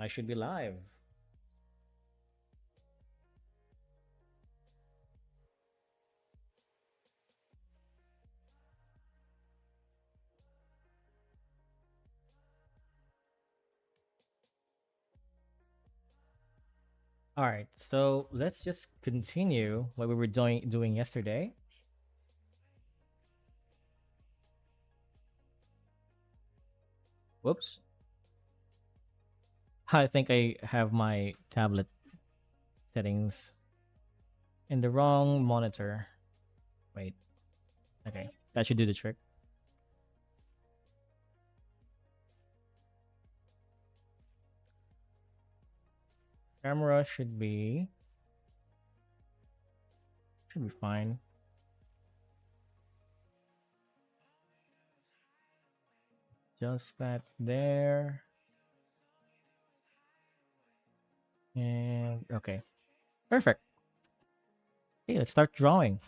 I should be live. All right, so let's just continue what we were doing yesterday. Whoops. I think I have my tablet settings in the wrong monitor. Wait. Okay. That should do the trick. Camera should be fine. Just that there. And okay. Perfect. Okay, let's start drawing.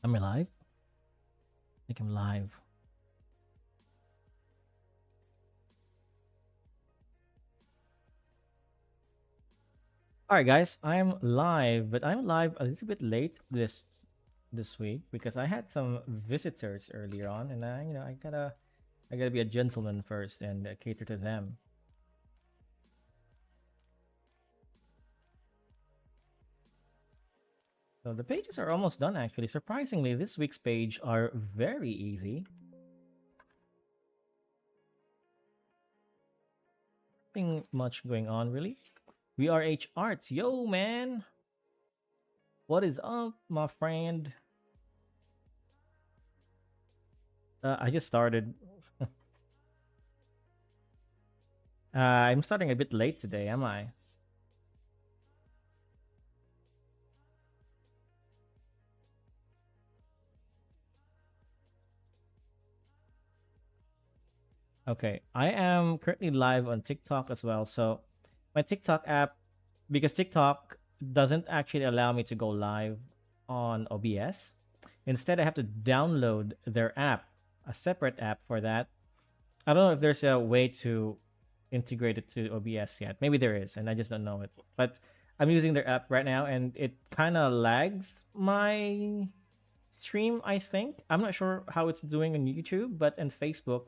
Am I live? I think I'm live. All right, guys, I'm live, but I'm live a little bit late this week because I had some visitors earlier on, and I gotta be a gentleman first and cater to them. So the pages are almost done, actually. Surprisingly, this week's page are very easy. Nothing much going on, really. VRH Arts, yo, man! What is up, my friend? I just started. I'm starting a bit late today, am I? Okay, I am currently live on TikTok as well. So my TikTok app, because TikTok doesn't actually allow me to go live on OBS. Instead, I have to download their app, a separate app for that. I don't know if there's a way to integrate it to OBS yet. Maybe there is, and I just don't know it. But I'm using their app right now, and it kind of lags my stream, I think. I'm not sure how it's doing on YouTube, but on Facebook,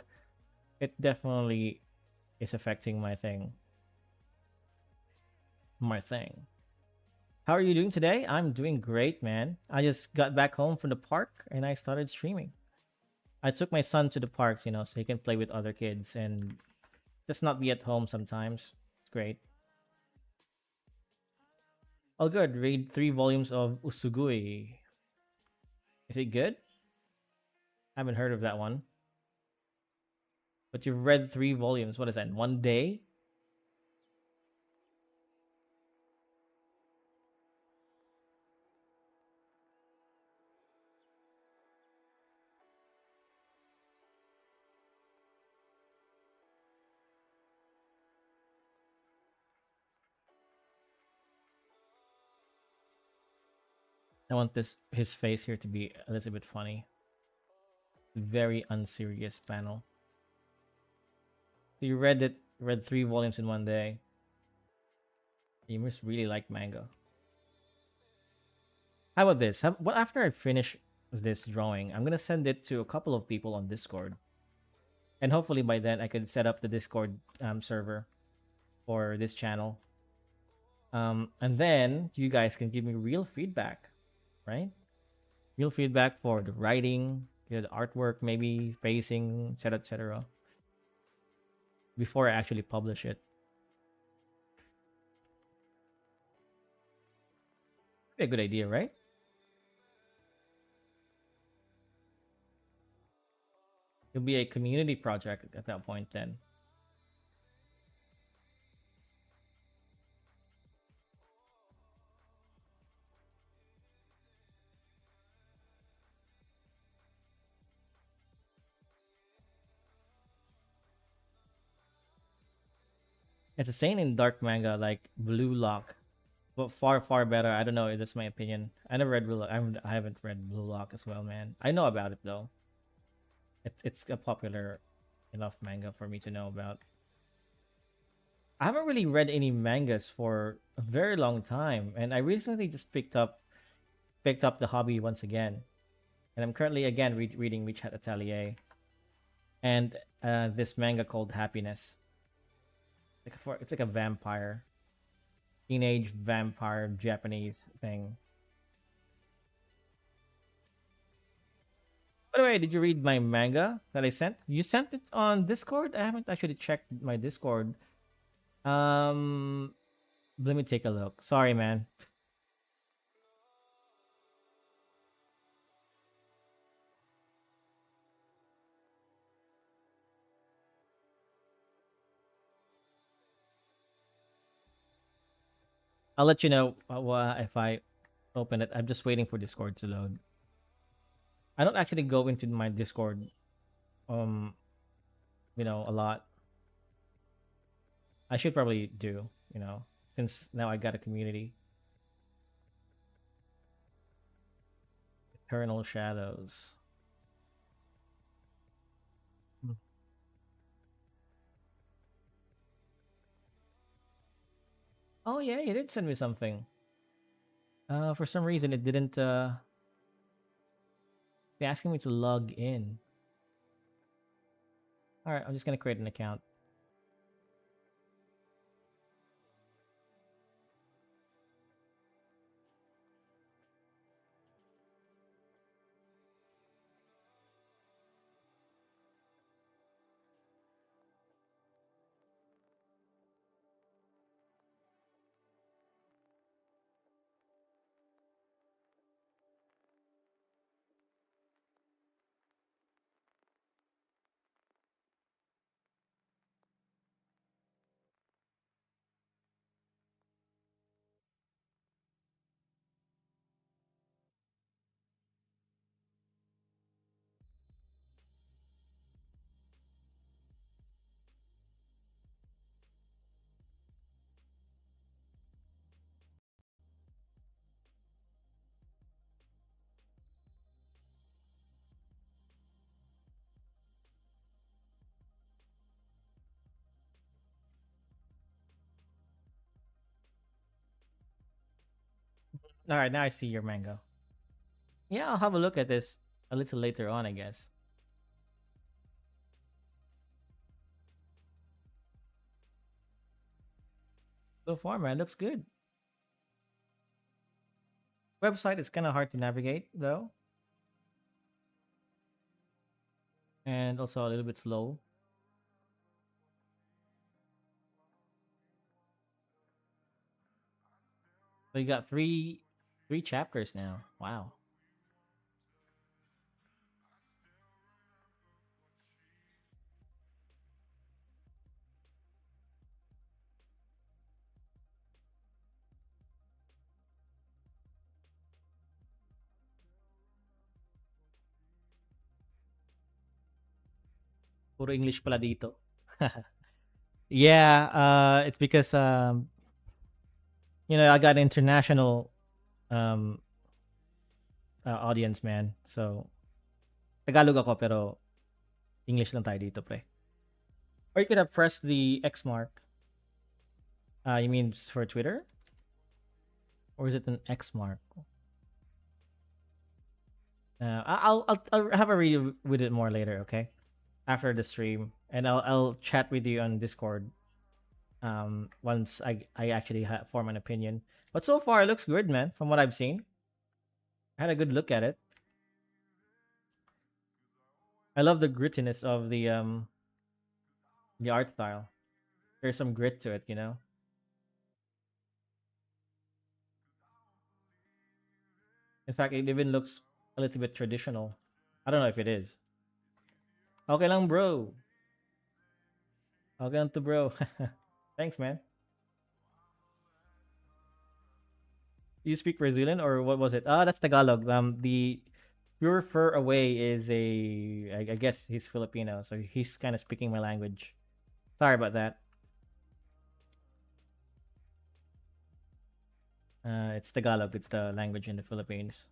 it definitely is affecting my thing. My thing. How are you doing today? I'm doing great, man. I just got back home from the park and I started streaming. I took my son to the parks, so he can play with other kids and just not be at home sometimes. It's great. Oh, good. Read 3 volumes of Usugui. Is it good? I haven't heard of that one. But you've read 3 volumes. What is that? In one day? I want his face here to be a little bit funny. Very unserious panel. So you read 3 volumes in one day. You must really like manga. How about this? Well, after I finish this drawing, I'm gonna send it to a couple of people on Discord, and hopefully by then I could set up the Discord server for this channel. And then you guys can give me real feedback, right? Real feedback for the writing, the artwork, maybe pacing, etc., etc. Before I actually publish it. Be a good idea, right? It'll be a community project at that point then. It's a saying in dark manga like Blue Lock, but far far better. I don't know. That's my opinion. I never read Blue Lock. I haven't read Blue Lock as well, man. I know about it though. It's a popular enough manga for me to know about. I haven't really read any mangas for a very long time, and I recently just picked up the hobby once again. And I'm currently again reading WeChat Atelier and this manga called Happiness. It's like a vampire, teenage vampire Japanese thing. By the way, did you read my manga that I sent? You sent it on Discord? I haven't actually checked my Discord. Um, Let me take a look. Sorry, man. I'll let you know if I open it. I'm just waiting for Discord to load. I don't actually go into my Discord, um, a lot. I should probably do, since now I got a community. Eternal Shadows. Hmm. Oh yeah, you did send me something. For some reason it didn't. It's asking me to log in. All right, I'm just gonna create an account. All right, now I see your manga. Yeah, I'll have a look at this a little later on, I guess. So far, man, looks good. Website is kind of hard to navigate though, and also a little bit slow. So you got three chapters now. Wow. Puro English pala dito. Yeah, it's because I got international um audience, man. So Tagalog ako pero English lang tayo dito, pre. Or you could have pressed the X mark. You mean for Twitter? Or is it an X mark? I'll have a read with it more later, okay? After the stream, and I'll chat with you on Discord. Once I actually form an opinion. But so far, it looks good, man. From what I've seen, I had a good look at it. I love the grittiness of the art style. There's some grit to it. In fact, it even looks a little bit traditional. I don't know if it is. Okay lang, bro. Okay lang to, bro. Thanks, man. You speak Brazilian or what was it? Ah, that's Tagalog. The Pure Fur Away is I guess he's Filipino, so he's kind of speaking my language. Sorry about that. It's Tagalog. It's the language in the Philippines.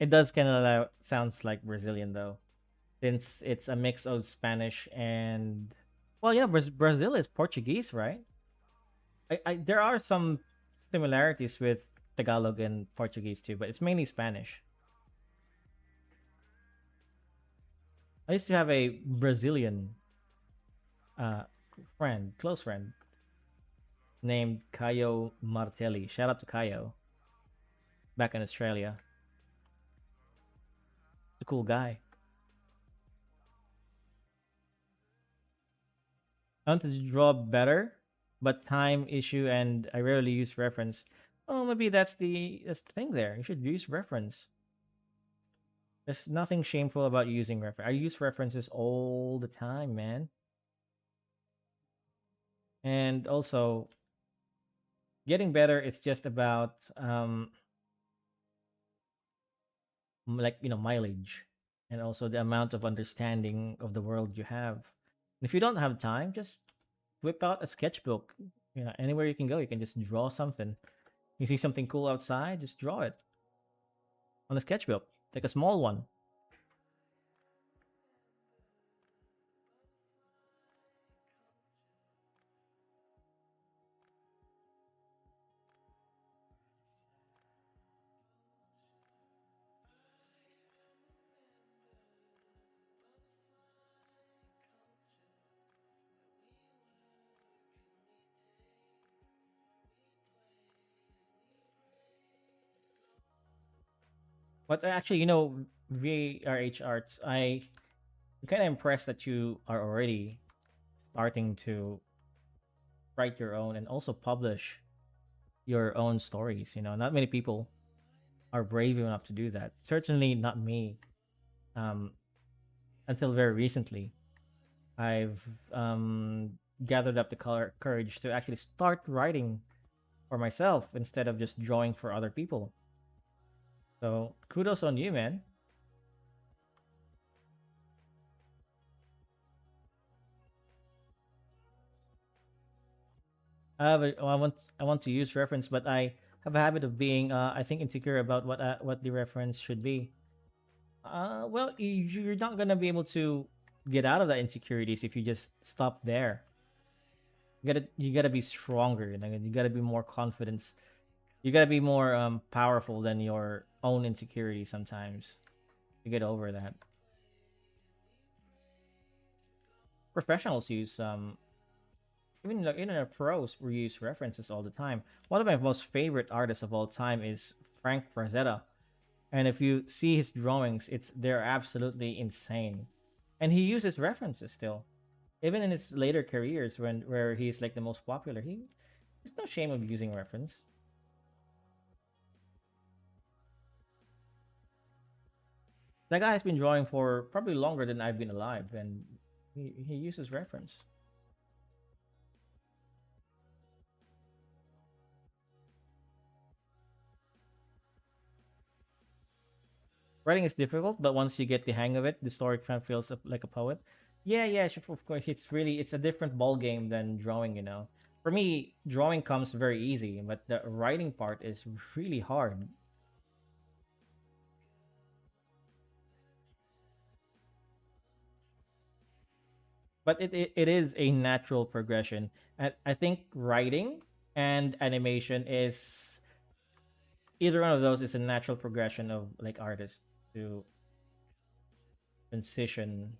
It does kind of sounds like Brazilian though, since it's a mix of Spanish and, well, yeah, Brazil is Portuguese, right? There are some similarities with Tagalog and Portuguese too, but it's mainly Spanish. I used to have a Brazilian uh close friend named Caio Martelli. Shout out to Caio back in Australia. A cool guy. I want to draw better, but time issue and I rarely use reference. Oh, maybe that's the thing there. You should use reference. There's nothing shameful about using reference. I use references all the time, man. And also, getting better, it's just about like, mileage, and also the amount of understanding of the world you have. And if you don't have time, just whip out a sketchbook. Anywhere you can go, you can just draw something. You see something cool outside, just draw it on a sketchbook, like a small one. But actually, VRH Arts, I'm kind of impressed that you are already starting to write your own and also publish your own stories. Not many people are brave enough to do that. Certainly not me. Um, until very recently, I've gathered up the courage to actually start writing for myself instead of just drawing for other people. So kudos on you, man. I want to use reference, but I have a habit of being I think insecure about what the reference should be. Well, you're not gonna be able to get out of that insecurities if you just stop there. You gotta be stronger. You gotta be more confidence. You gotta be more powerful than your own insecurity sometimes to get over that. Professionals use even our pros we use references all the time. One of my most favorite artists of all time is Frank Frazetta, and if you see his drawings, they're absolutely insane, and he uses references still, even in his later careers where he's like the most popular. There's no shame of using reference. That guy has been drawing for probably longer than I've been alive, and he uses reference. Writing is difficult, but once you get the hang of it, the story kind of feels like a poet. Yeah, yeah, sure, of course. It's a different ball game than drawing. For me, drawing comes very easy, but the writing part is really hard. But it is a natural progression. And I think writing and animation is either one of those is a natural progression of like artists to transition.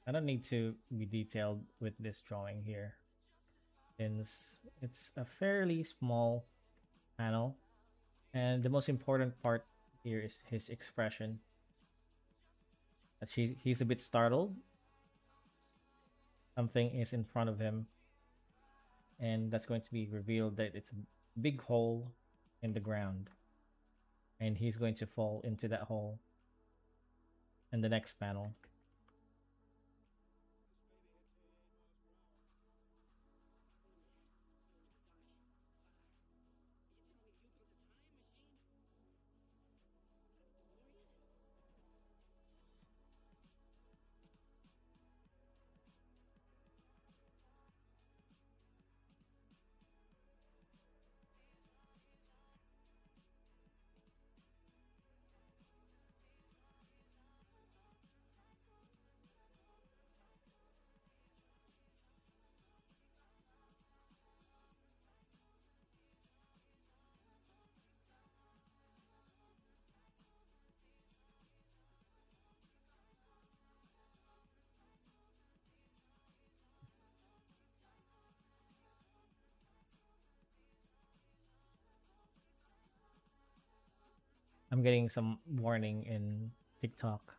I don't need to be detailed with this drawing here since it's a fairly small panel. And the most important part here is his expression. That he's a bit startled. Something is in front of him, and that's going to be revealed that it's a big hole in the ground, and he's going to fall into that hole in the next panel. I'm getting some warning in TikTok.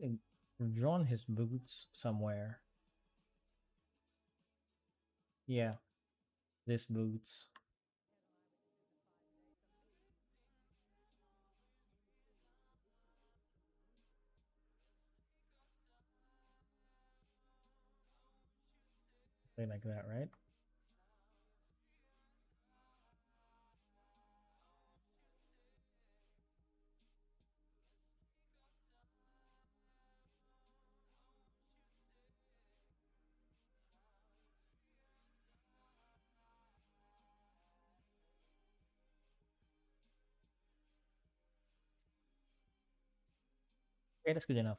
I've drawn his boots somewhere. Yeah, this boots. Something like that, right? Okay, that's good enough.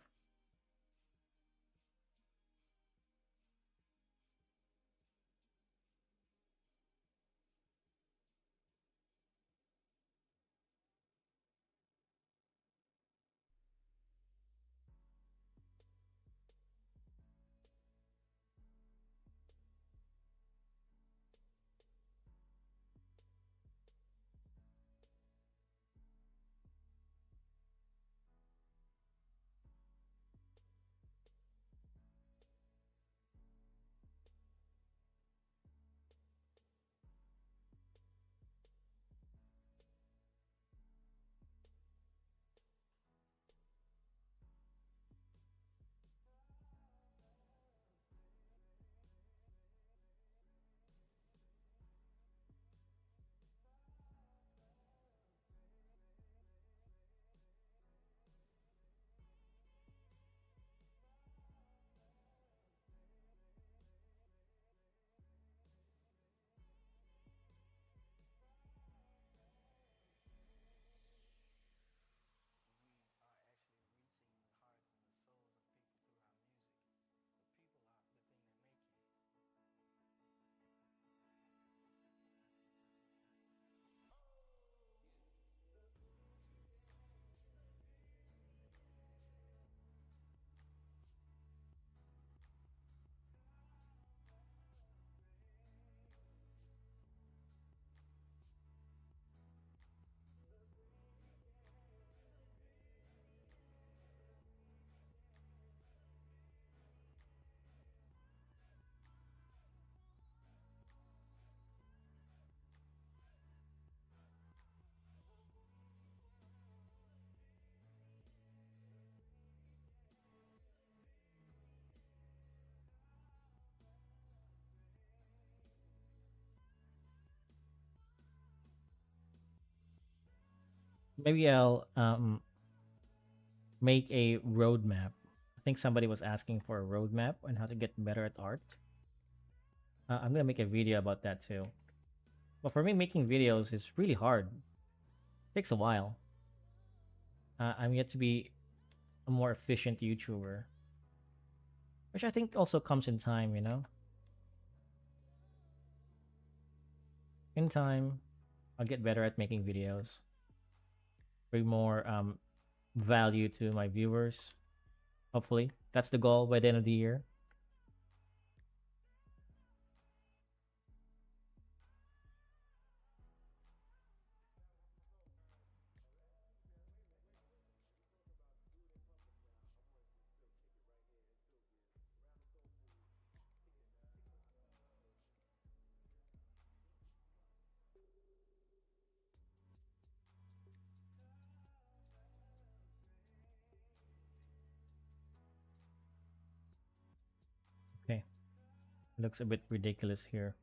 Maybe I'll make a roadmap. I think somebody was asking for a roadmap on how to get better at art. I'm gonna make a video about that too. But for me, making videos is really hard. Takes a while. I'm yet to be a more efficient YouTuber, which I think also comes in time. In time, I'll get better at making videos, bring more value to my viewers. Hopefully, that's the goal by the end of the year. Okay, looks a bit ridiculous here.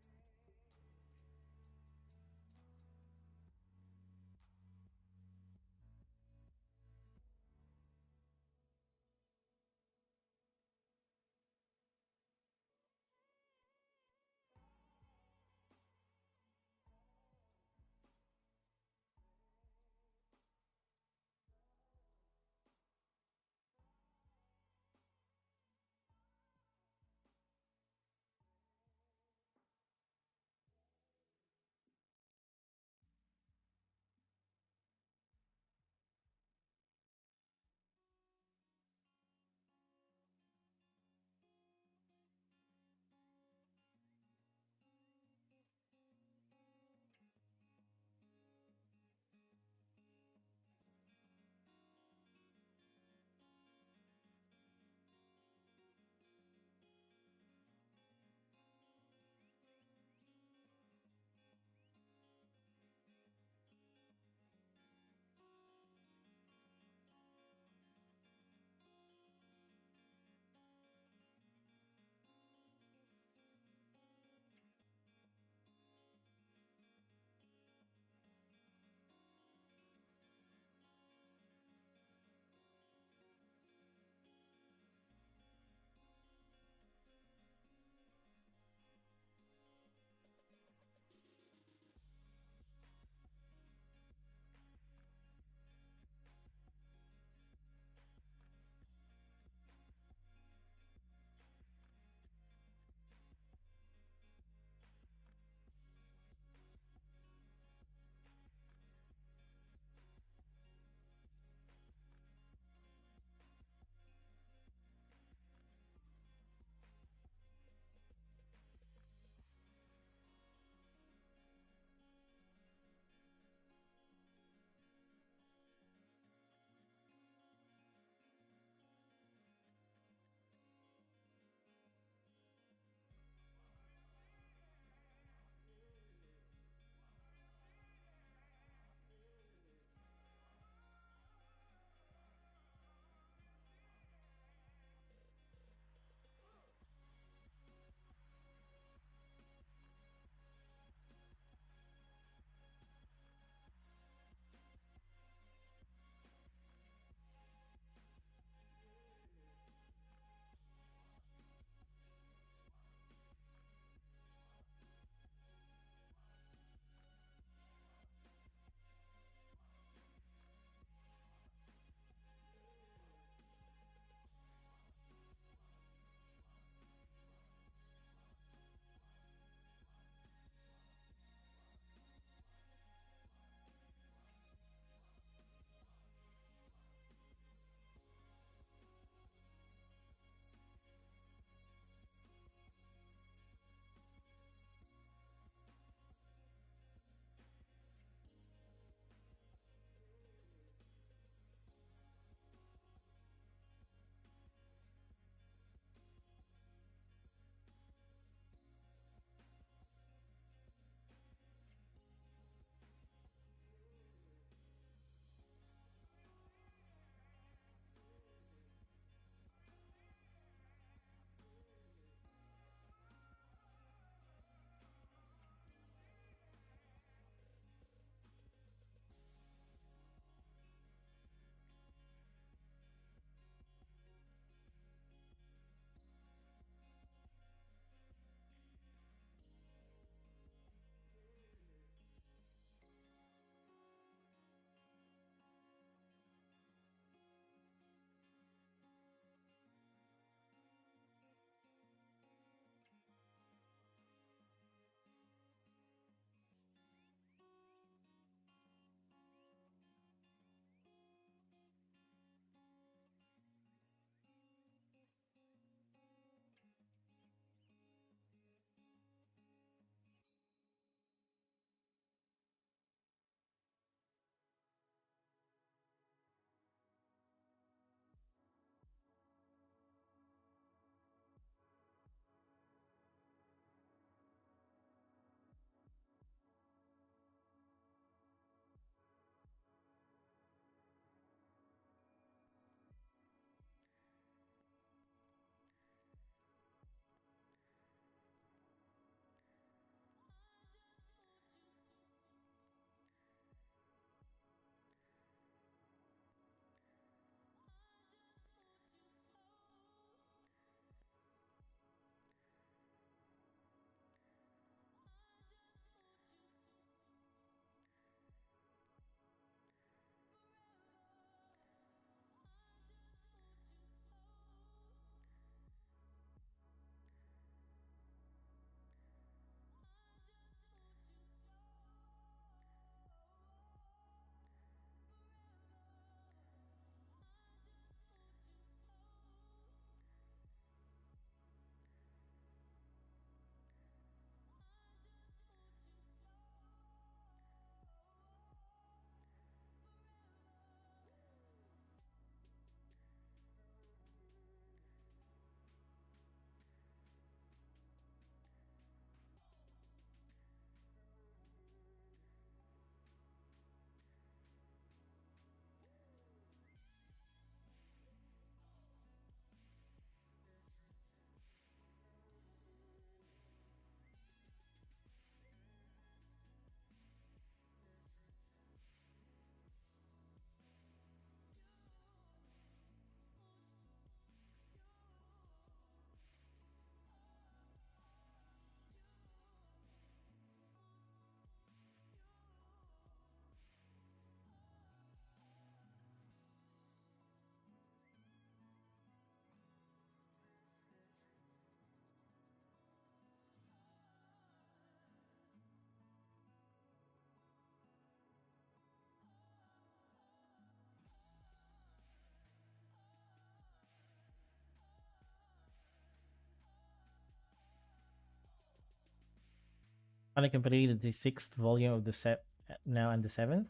I completed the sixth volume of the set now and the seventh.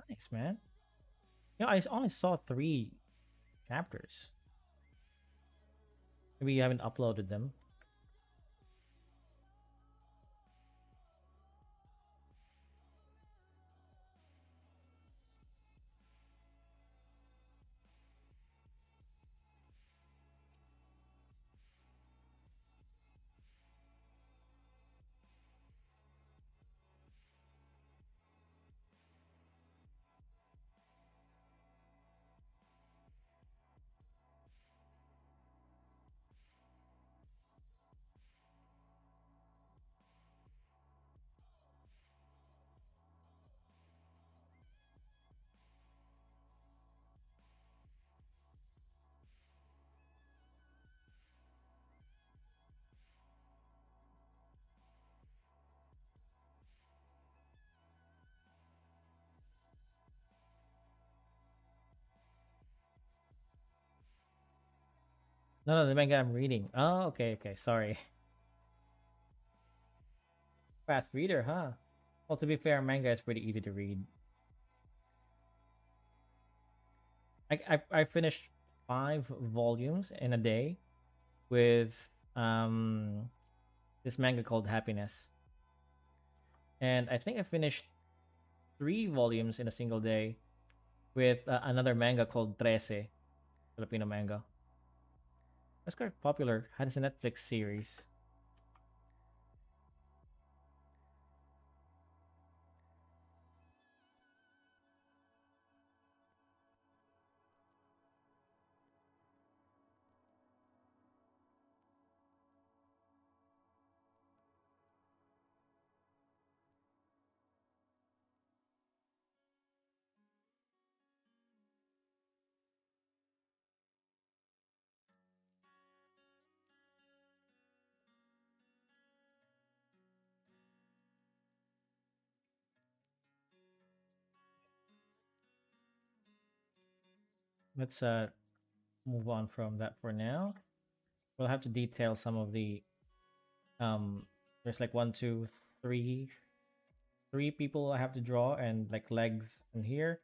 Nice, man. I only saw three chapters. Maybe you haven't uploaded them. No, no, the manga I'm reading. Oh, okay, okay. Sorry. Fast reader, huh? Well, to be fair, manga is pretty easy to read. I finished 5 volumes in a day with um this manga called Happiness, and I think I finished 3 volumes in a single day with another manga called Trece, Filipino manga. It's quite popular. Had a Netflix series. Let's move on from that for now. We'll have to detail some of the there's like one, two, three people I have to draw, and like legs in here,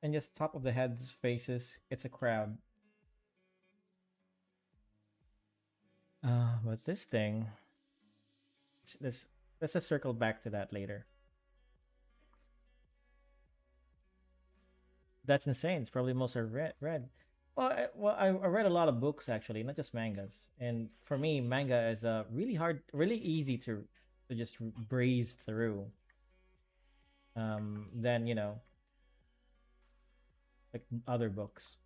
and just top of the heads, faces. It's a crowd. But this thing, this let's just circle back to that later. That's insane. It's probably most I read. Well, I read a lot of books actually, not just mangas. And for me, manga is really hard, really easy to just breeze through. Than like other books.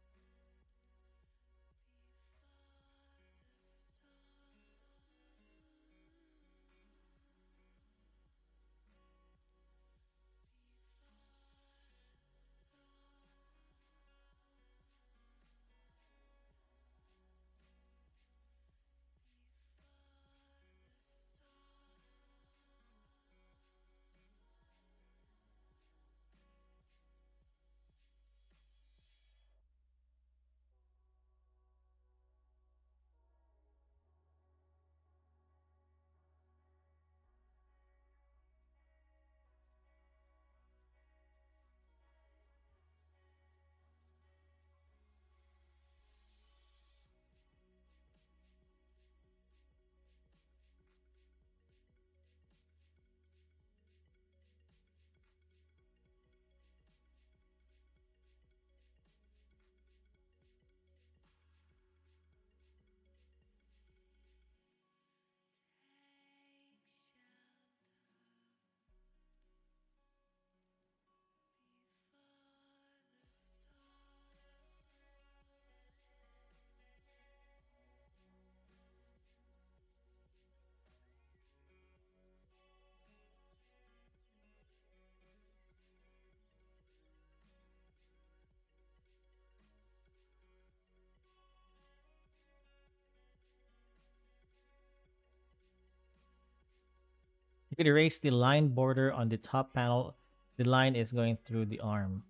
You could erase the line border on the top panel. The line is going through the arm.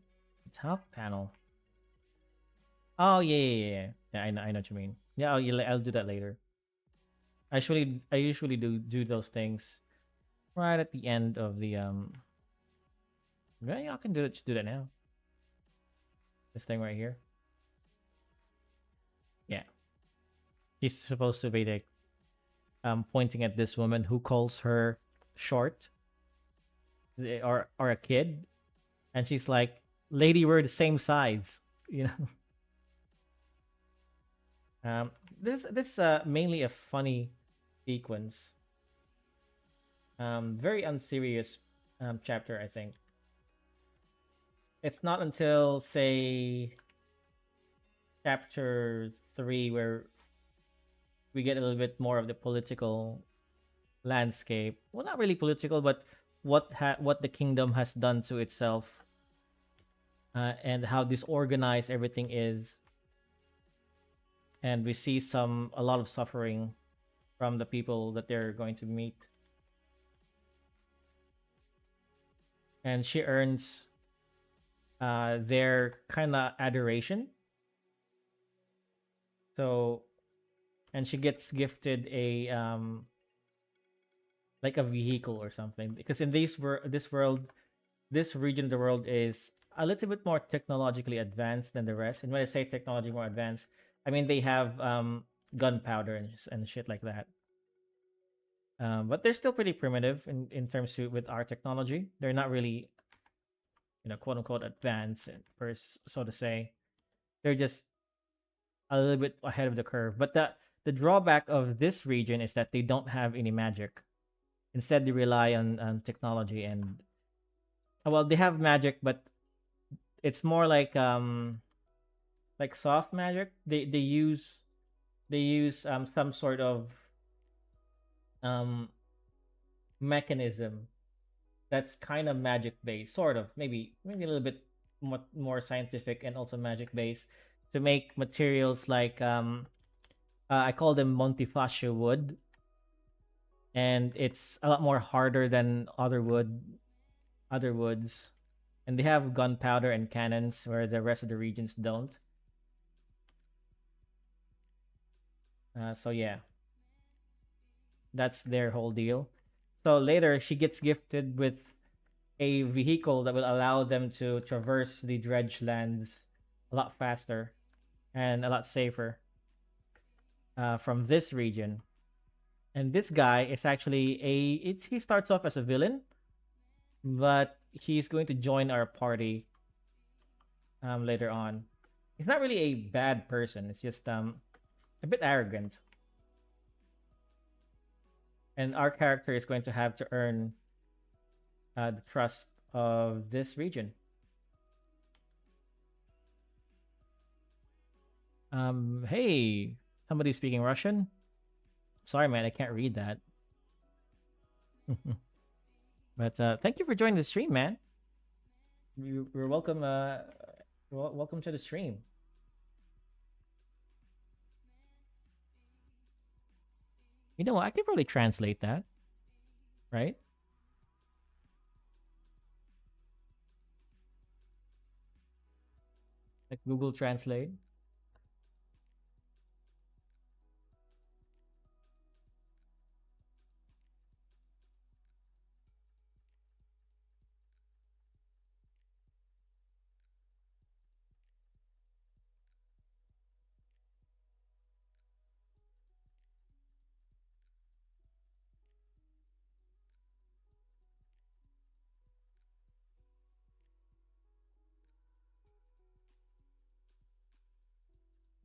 The top panel. Oh yeah, yeah, yeah. Yeah, I know what you mean. Yeah, I'll do that later. I usually do those things right at the end of the yeah, I can do it. Just do that now. This thing right here. Yeah, she's supposed to be like pointing at this woman who calls her short, or a kid, and she's like, "Lady, we're the same size." You know. Um, this mainly a funny sequence. Very unserious chapter, I think. It's not until, say, chapter 3 where we get a little bit more of the political landscape. Well, not really political, but what the kingdom has done to itself, and how disorganized everything is, and we see a lot of suffering from the people that they're going to meet, and she earns their kind of adoration. So, and she gets gifted a like a vehicle or something, because in this world, this region of the world is a little bit more technologically advanced than the rest. And when I say technology more advanced, I mean they have gunpowder and shit like that. But they're still pretty primitive in terms of with our technology. They're not really, quote unquote advanced, so to say. They're just a little bit ahead of the curve. But the drawback of this region is that they don't have any magic. Instead, they rely on technology and, well, they have magic, but it's more like soft magic. They use some sort of um mechanism that's kind of magic based, sort of, maybe a little bit more scientific and also magic based, to make materials like I call them Montefacio wood, and it's a lot more harder than other woods, and they have gunpowder and cannons where the rest of the regions don't. So yeah, that's their whole deal. So later, she gets gifted with a vehicle that will allow them to traverse the dredge lands a lot faster and a lot safer from this region. And this guy is actually he starts off as a villain, but he's going to join our party later on. He's not really a bad person. It's just a bit arrogant, and our character is going to have to earn the trust of this region. Hey, somebody speaking Russian? Sorry, man, I can't read that. But thank you for joining the stream, man. You're welcome. Welcome to the stream. You know what? I could probably translate that, right? Like Google Translate.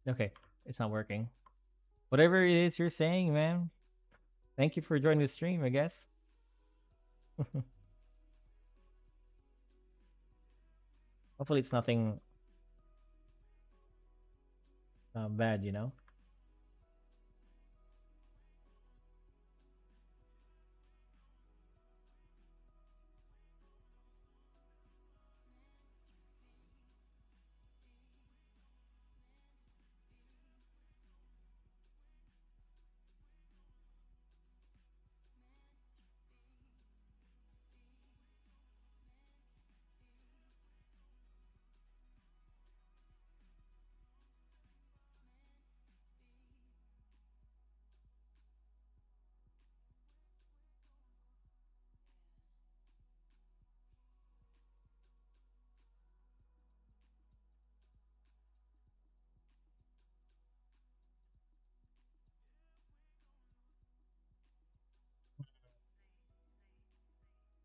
Okay, it's not working. Whatever it is you're saying, man. Thank you for joining the stream, I guess. Hopefully, it's nothing bad, you know?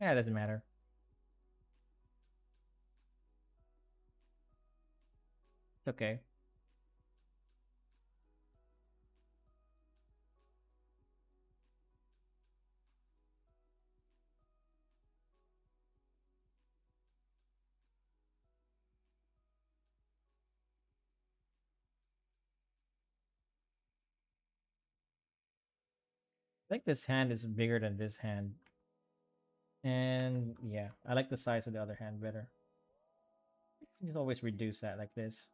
Yeah, it doesn't matter. It's okay. I think this hand is bigger than this hand. And yeah, I like the size of the other hand better. You can always reduce that like this.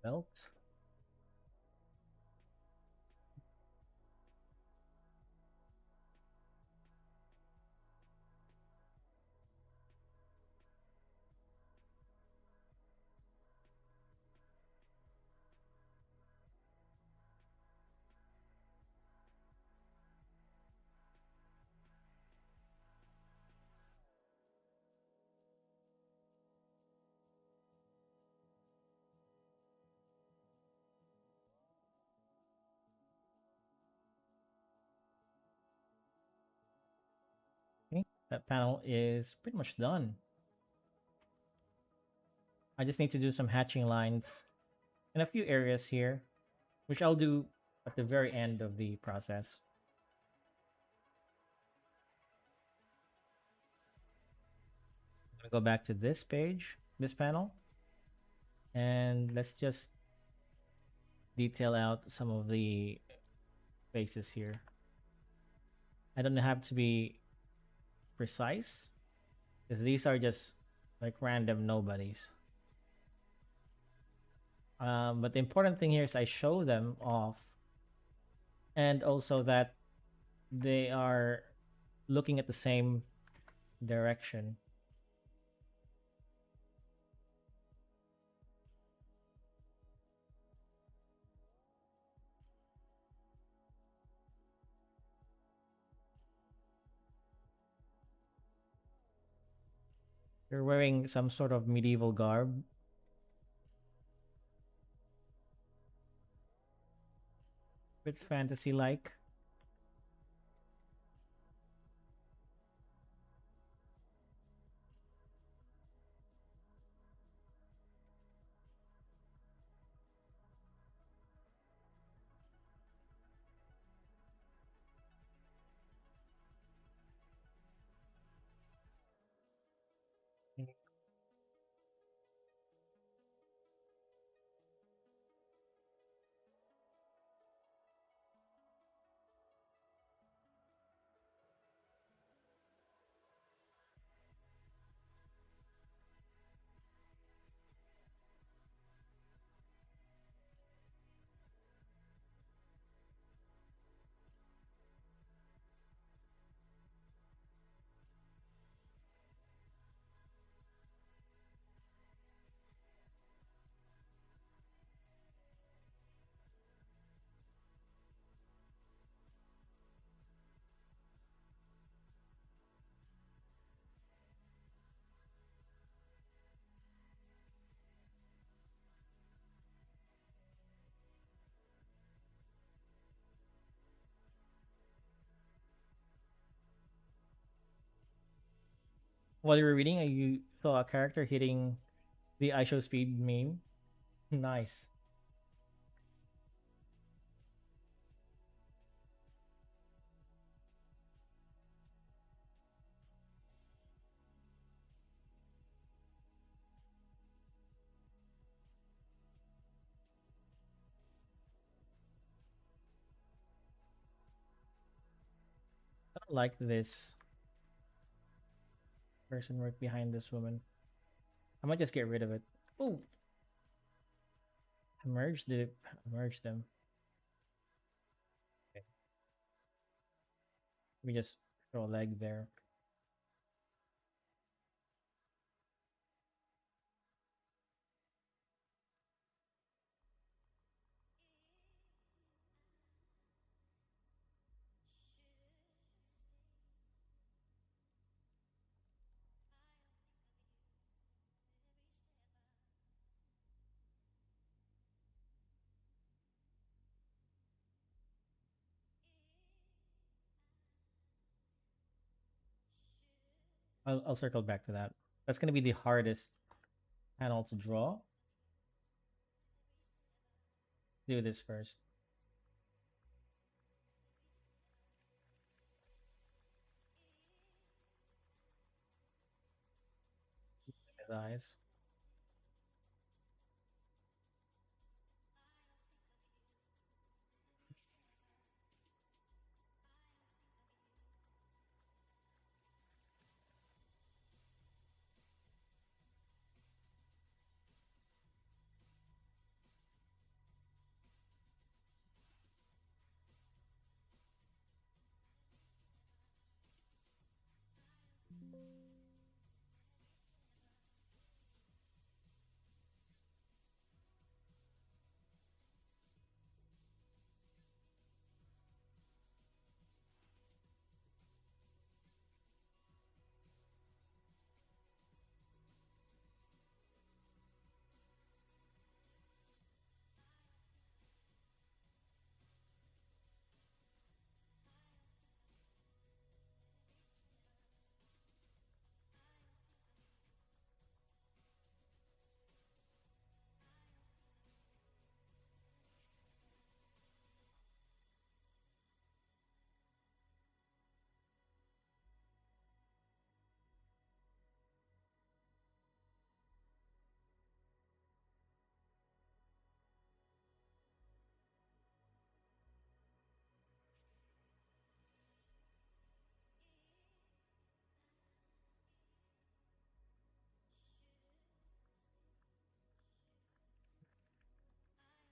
Belt. Okay, that panel is pretty much done. I just need to do some hatching lines in a few areas here, which I'll do at the very end of the process. I'm gonna go back to this page, this panel, and let's just detail out some of the faces here. I don't have to be precise because these are just like random nobodies. But the important thing here is I show them off, and also that they are looking at the same direction. They're wearing some sort of medieval garb. It's fantasy like. While you were reading, you saw a character hitting the I show speed meme. Nice. I don't like this person right behind this woman. I might just get rid of it. Oh, Merge them. Okay. Let me just throw a leg there. I'll circle back to that. That's gonna be the hardest panel to draw. Do this first. His eyes.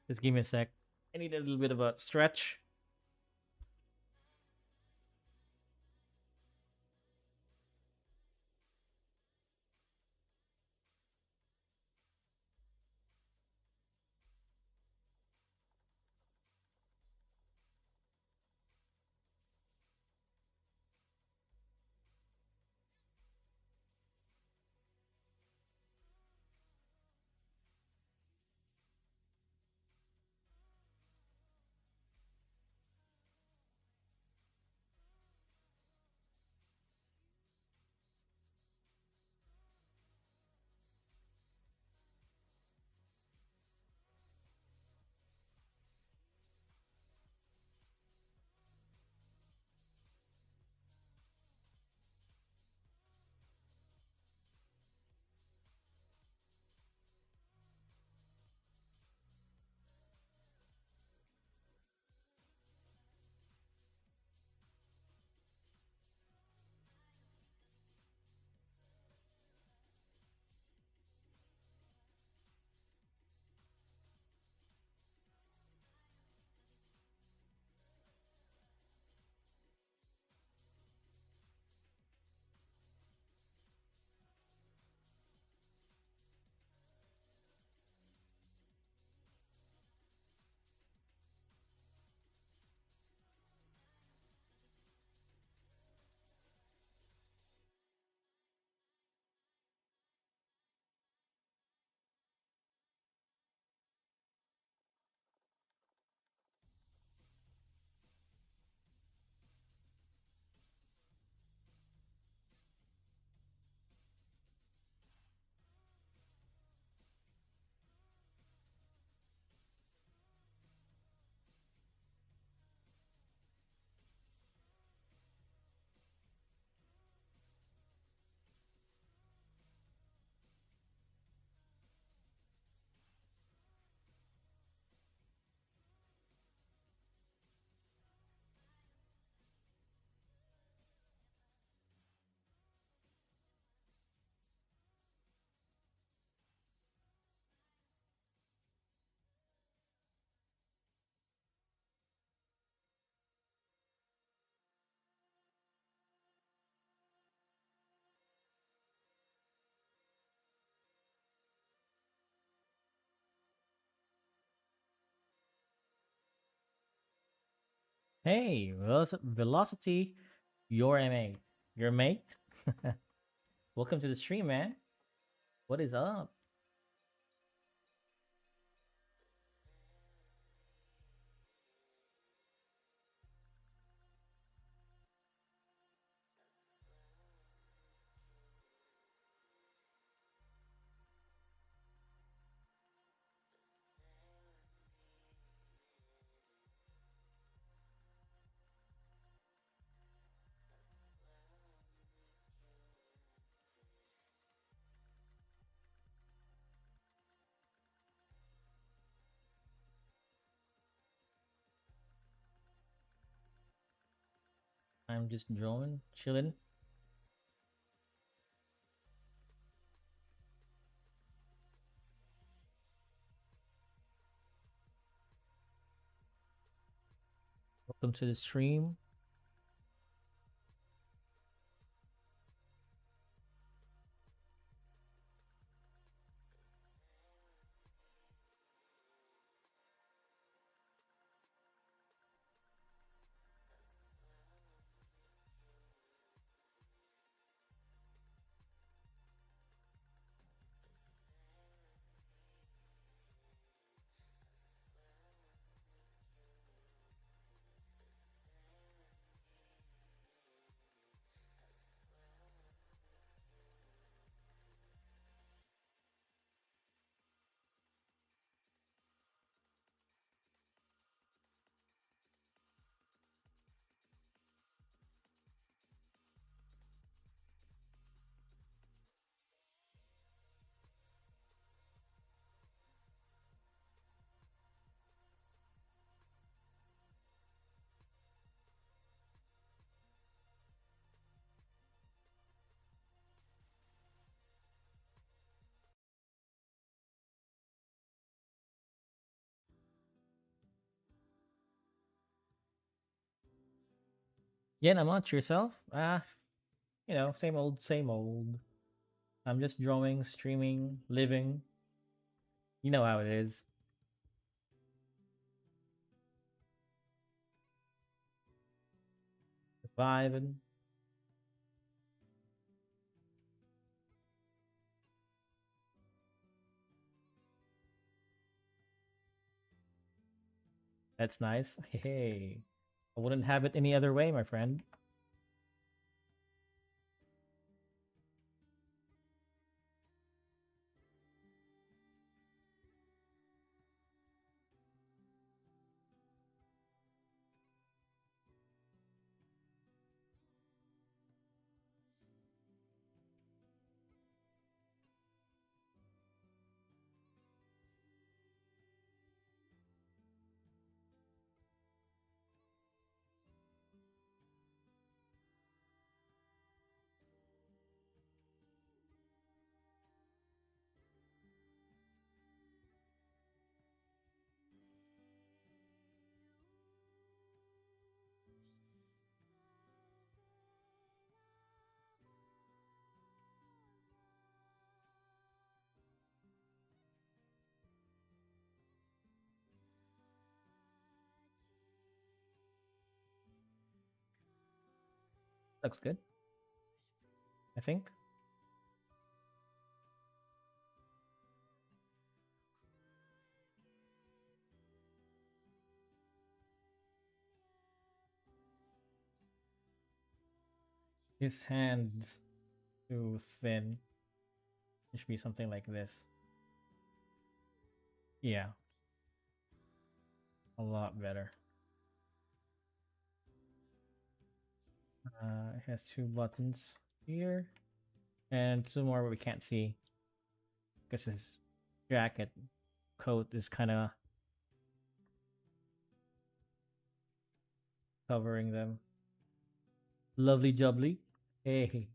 Just give me a sec. I need a little bit of a stretch. Hey, Velocity, your mate. Your mate? Welcome to the stream, man. What is up? I'm just drawing, chilling. Welcome to the stream. Yeah, I'm not yourself. Same old, same old. I'm just drawing, streaming, living. You know how it is. Vibing. That's nice. Hey, I wouldn't have it any other way, my friend. Looks good, I think. His hand too thin. It should be something like this. Yeah, a lot better. It has two buttons here and two more we can't see because his jacket coat is kind of covering them. Lovely jubbly. Hey,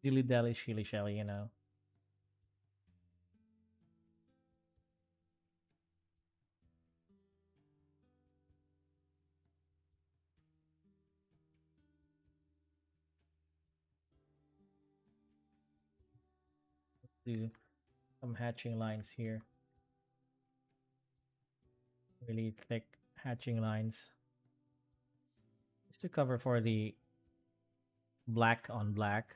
dilly dally shilly shelly, you know. Do some hatching lines here. really thick hatching lines. Just to cover for the black on black.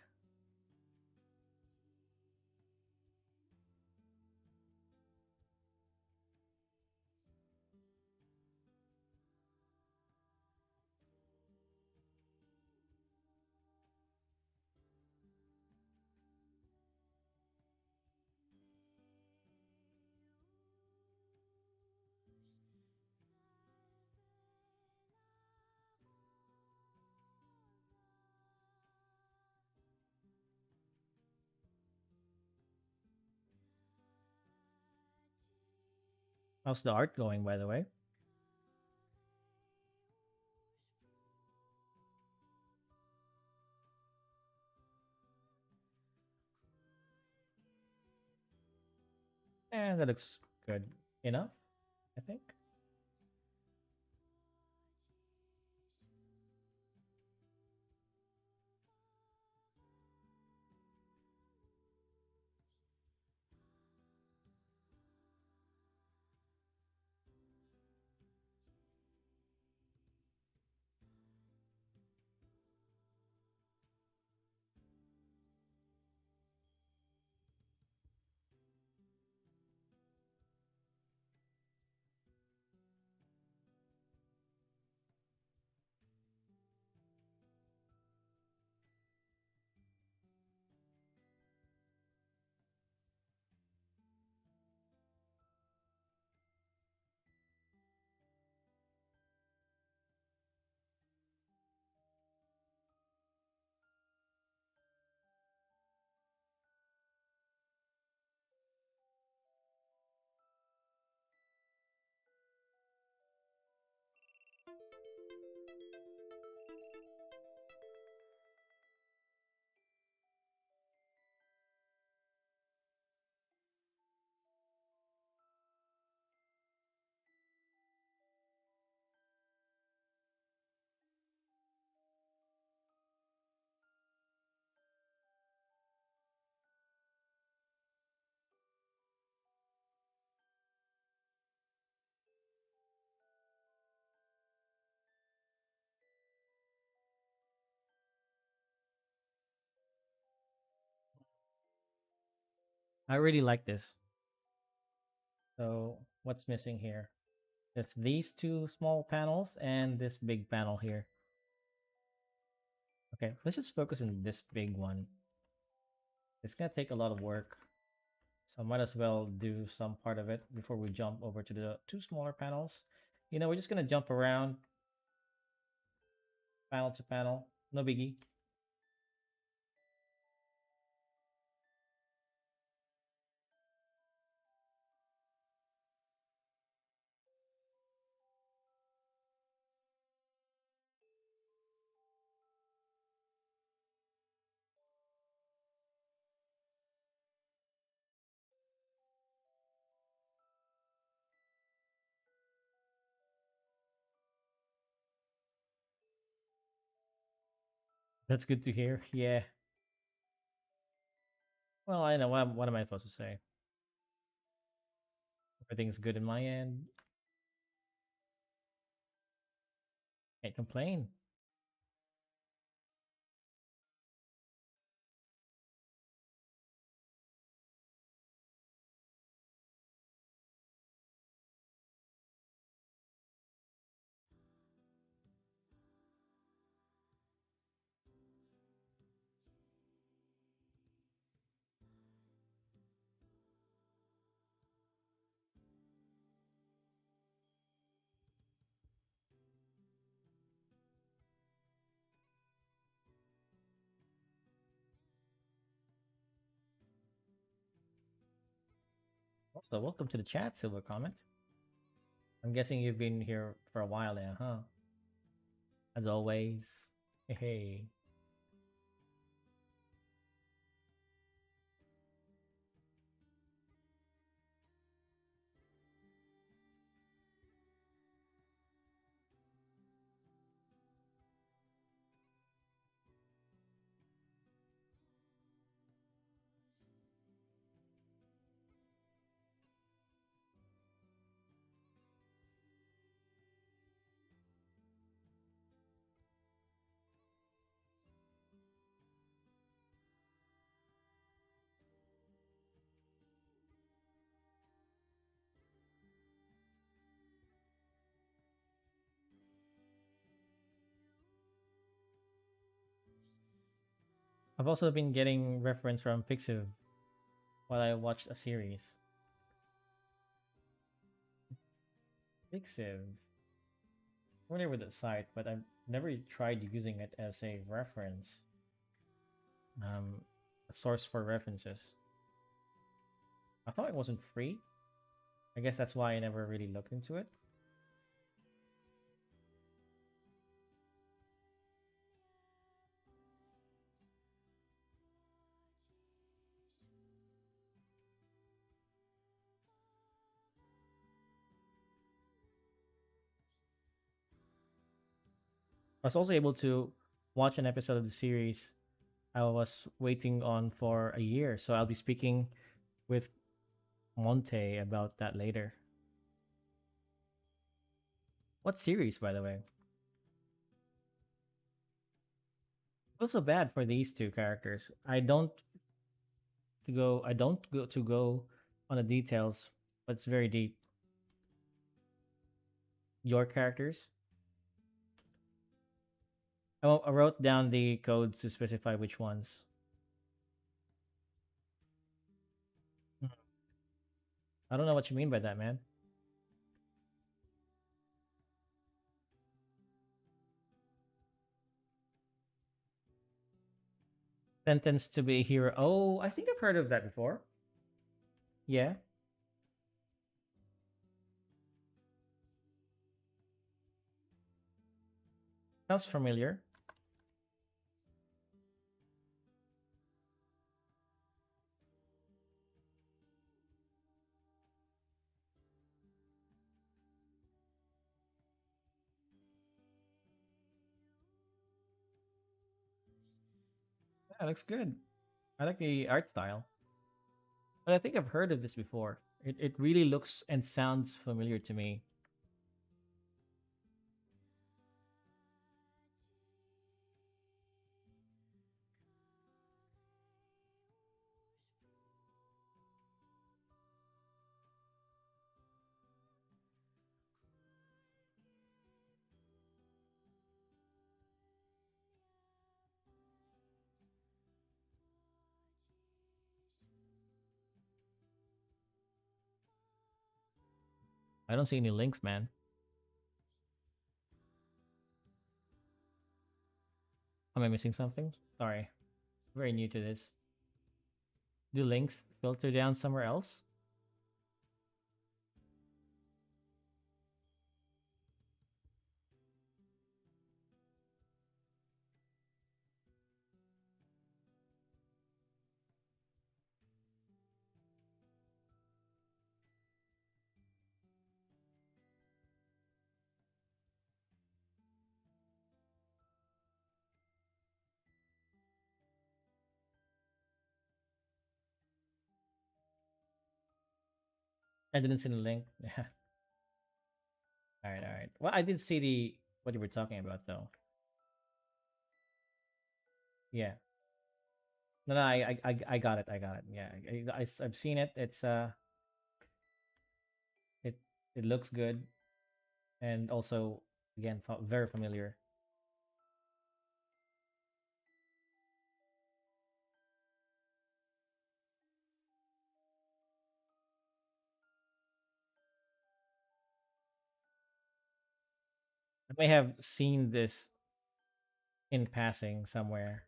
How's the art going, by the way? And that looks good enough, I think. I really like this. So what's missing here? Just these two small panels and this big panel here. Okay, let's just focus on this big one. It's gonna take a lot of work, so I might as well do some part of it before we jump over to the two smaller panels. We're just gonna jump around panel to panel. No biggie. That's good to hear. Yeah. Well, I know what am I supposed to say? Everything's good in my end. Can't complain. Also, welcome to the chat, Silver Comment. I'm guessing you've been here for a while now, huh? As always. Hey. I've also been getting reference from Pixiv while I watched a series. Pixiv. Familiar with the site, but I've never tried using it as a reference, a source for references. I thought it wasn't free. I guess that's why I never really looked into it. I was also able to watch an episode of the series I was waiting on for a year, so I'll be speaking with Monte about that later. What series, by the way? What's so bad for these two characters? I don't go to go on the details, but it's very deep. Your characters? I wrote down the codes to specify which ones. Hmm. I don't know what you mean by that, man. Sentenced to be a hero. Oh, I think I've heard of that before. Yeah, sounds familiar. Yeah, looks good. I like the art style. But I think I've heard of this before. It really looks and sounds familiar to me. I don't see any links, man. Am I missing something? Sorry. Very new to this. Do links filter down somewhere else? I didn't see the link. Yeah. All right, all right. Well, I did see the what you were talking about though. Yeah. No, no, I got it. I got it. Yeah, I've seen it. It it looks good, and also again very familiar. I may have seen this in passing somewhere.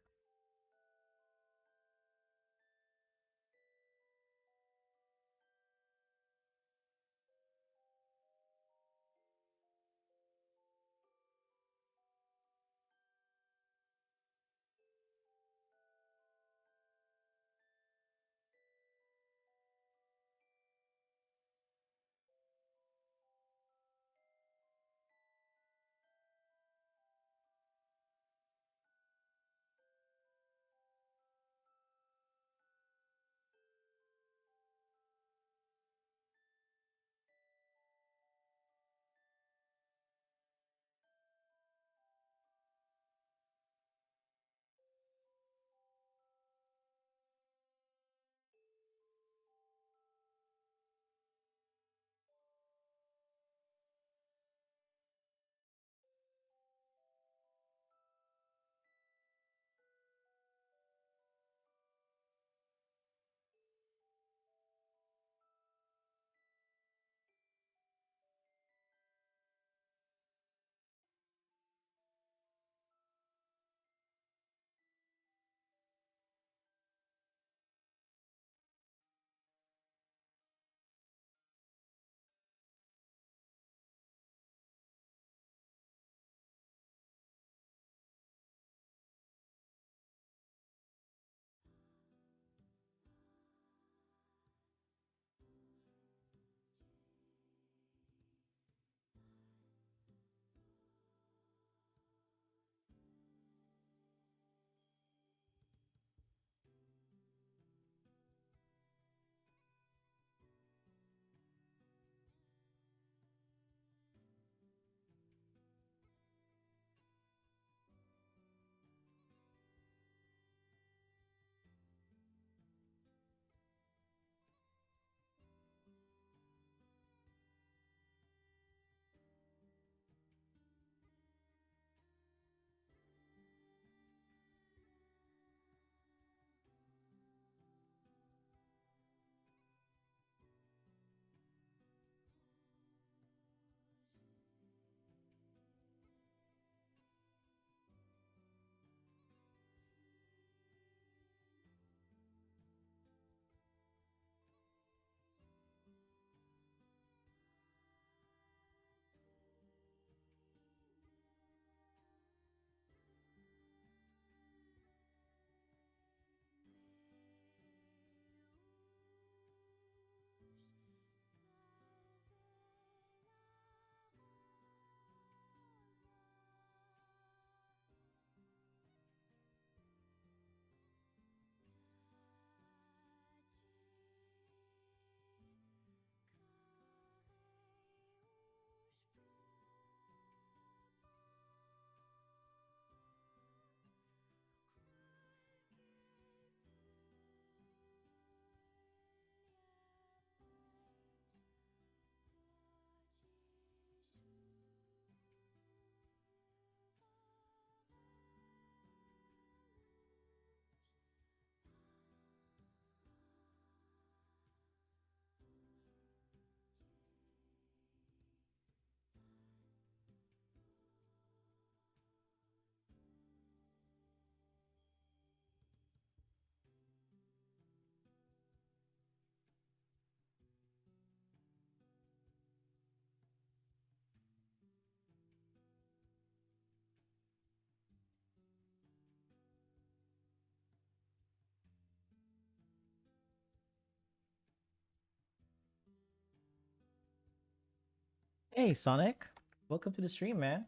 Hey, Sonic. Welcome to the stream, man.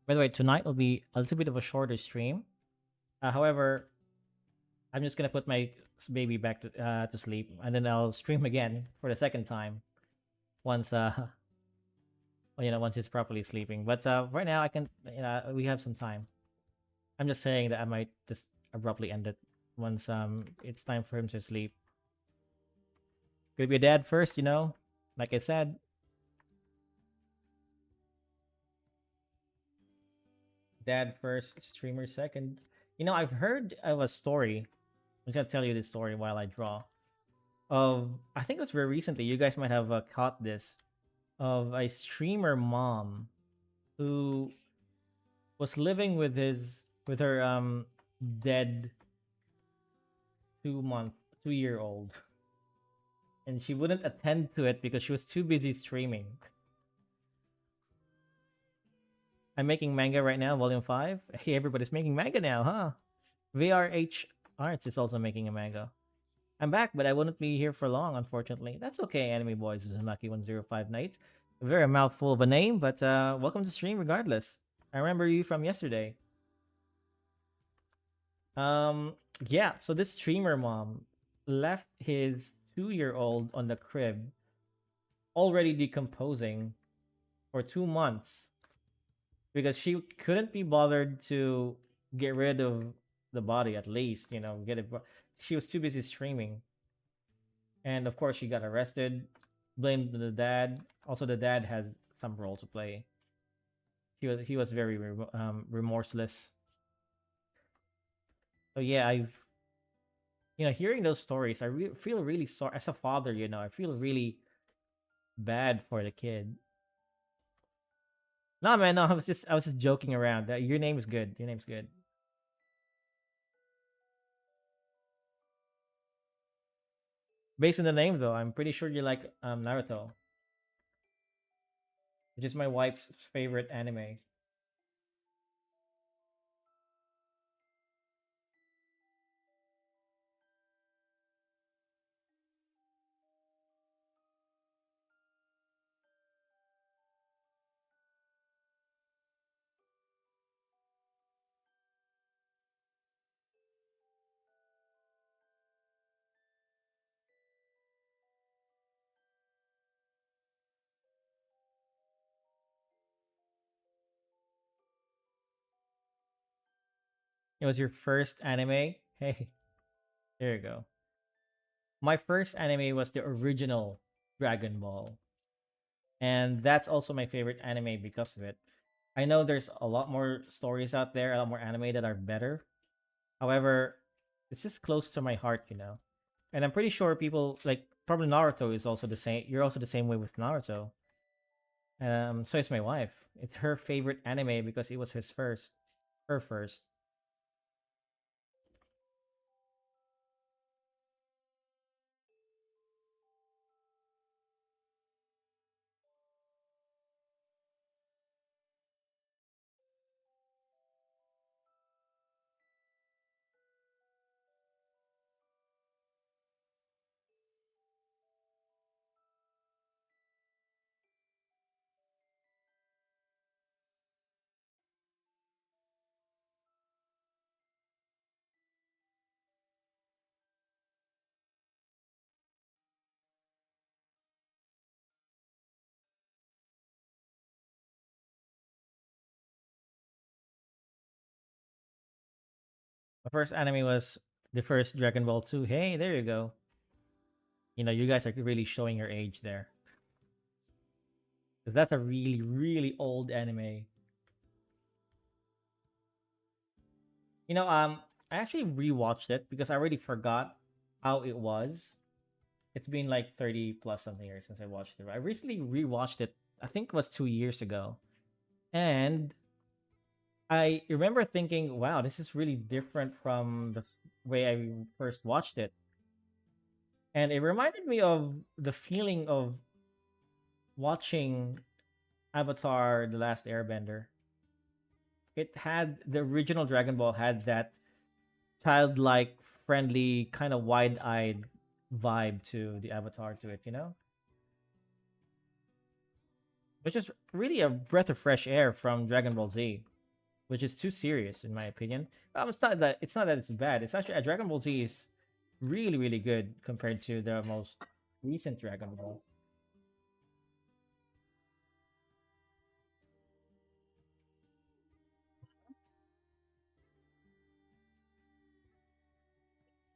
By the way, tonight will be a little bit of a shorter stream. However, I'm just gonna put my baby back to sleep, and then I'll stream again for the second time once once he's properly sleeping. But right now, I can we have some time. I'm just saying that I might just abruptly end it once it's time for him to sleep. Gonna be a dad first, like I said. Dad first, streamer second. I've heard of a story. I'm gonna tell you this story while I draw. I think it was very recently. You guys might have caught this of a streamer mom who was living with her dead 2-year old, and she wouldn't attend to it because she was too busy streaming. I'm making manga right now, volume 5. Hey, everybody's making manga now, huh? VRH Arts is also making a manga. I'm back, but I wouldn't be here for long, unfortunately. That's okay, Anime Boys. Uzumaki 105 Night. A very mouthful of a name, but welcome to stream regardless. I remember you from yesterday. Yeah, so this streamer mom left his 2-year-old on the crib, already decomposing for 2 months because she couldn't be bothered to get rid of the body, at least, get it. She was too busy streaming. And of course, she got arrested, blamed the dad. Also, the dad has some role to play. He was very remorseless. So yeah, hearing those stories, I feel really sorry as a father. I feel really bad for the kid. No, man, no, I was just joking around. Your name is good. Your name's good. Based on the name, though, I'm pretty sure you like Naruto, which is my wife's favorite anime. It was your first anime. Hey, there you go. My first anime was the original Dragon Ball, and that's also my favorite anime because of it. I know there's a lot more stories out there, a lot more anime that are better. However, it's just close to my heart. And I'm pretty sure people like probably Naruto is also the same. You're also the same way with Naruto. So is my wife. It's her favorite anime because it was her first. My first anime was the first Dragon Ball 2. Hey, there you go. You guys are really showing your age there. Because that's a really, really old anime. I actually rewatched it because I already forgot how it was. It's been like 30 plus something years since I watched it. I recently rewatched it, I think it was 2 years ago. And I remember thinking, wow, this is really different from the way I first watched it. And it reminded me of the feeling of watching Avatar The Last Airbender. It had the original Dragon Ball had that childlike, friendly, kind of wide-eyed vibe to the avatar to it, which is really a breath of fresh air from Dragon Ball Z, which is too serious in my opinion. It's not that it's bad. It's actually Dragon Ball Z is really really good compared to the most recent Dragon Ball.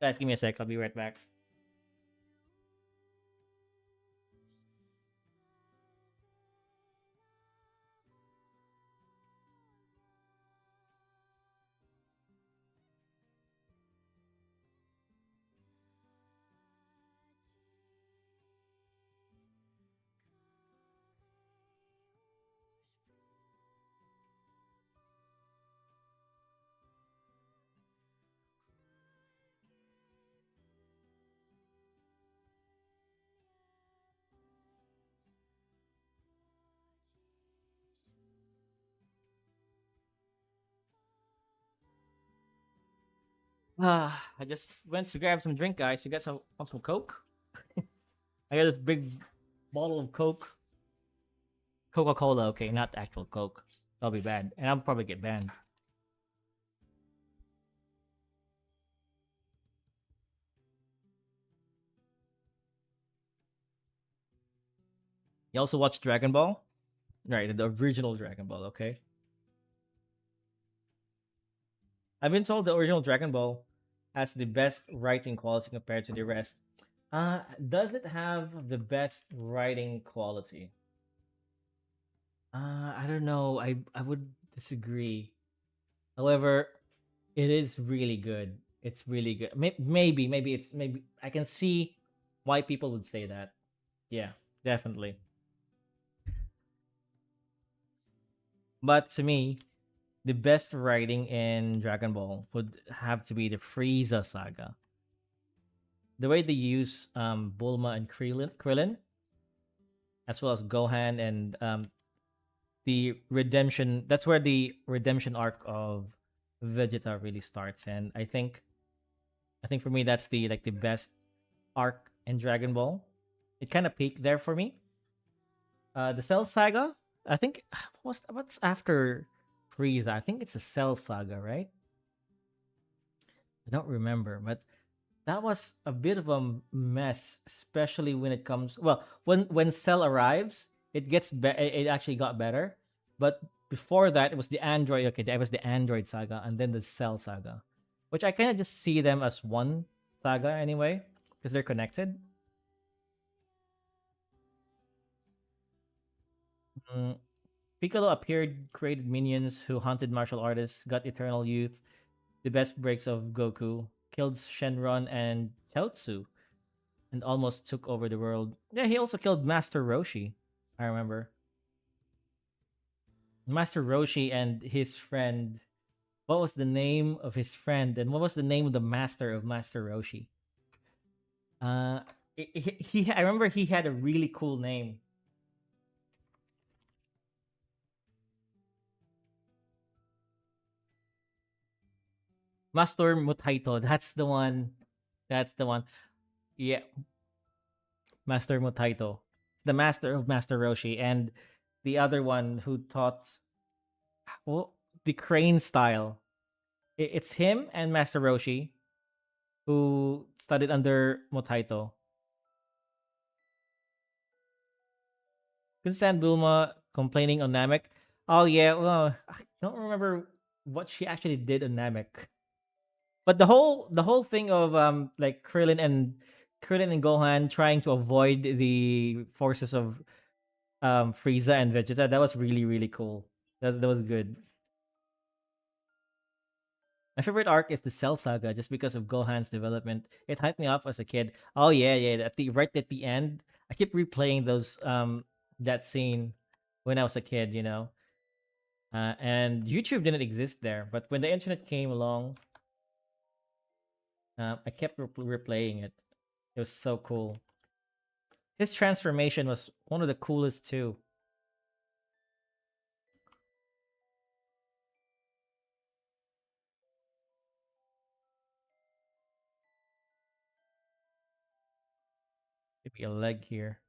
Guys, give me a sec. I'll be right back. I just went to grab some drink, guys. You got some Coke? I got this big bottle of Coke, Coca Cola. Okay, not actual Coke. That'll be bad, and I'll probably get banned. You also watch Dragon Ball, right? The original Dragon Ball. Okay, I've been told the original Dragon Ball has the best writing quality compared to the rest. Does it have the best writing quality? I don't know. I would disagree. However, it is really good. It's really good. Maybe I can see why people would say that. Yeah, definitely. But to me, the best writing in Dragon Ball would have to be the Frieza saga. The way they use Bulma and Krillin, as well as Gohan and the redemption. That's where the redemption arc of Vegeta really starts, and I think for me that's the best arc in Dragon Ball. It kind of peaked there for me. The Cell Saga, I think what's after Frieza? I think it's a Cell Saga, right? I don't remember, but that was a bit of a mess, especially when it comes. Well, when Cell arrives, it actually got better, but before that, it was the Android. Okay, that was the Android Saga, and then the Cell Saga, which I kind of just see them as one saga anyway, because they're connected. Mm, Piccolo appeared, created minions who hunted martial artists, got eternal youth, the best breaks of Goku, killed Shenron and Chaozu, and almost took over the world. Yeah, he also killed Master Roshi. I remember. Master Roshi and his friend. What was the name of his friend? And what was the name of the master of Master Roshi? Uh, I remember he had a really cool name. Master Mutaito. That's the one. That's the one. Yeah, Master Mutaito, the master of Master Roshi, and the other one who taught well the crane style. It's him and Master Roshi who studied under Mutaito. Constant Bulma complaining on Namek. Oh yeah, well, I don't remember what she actually did on Namek. But the whole thing of like Krillin and Gohan trying to avoid the forces of Frieza and Vegeta, that was really really cool. That was good. My favorite arc is the Cell Saga just because of Gohan's development. It hyped me up as a kid. Oh yeah, yeah. Right at the end, I keep replaying those that scene when I was a kid. And YouTube didn't exist there, but when the internet came along, I kept replaying it. It was so cool. His transformation was one of the coolest too. Maybe a leg here.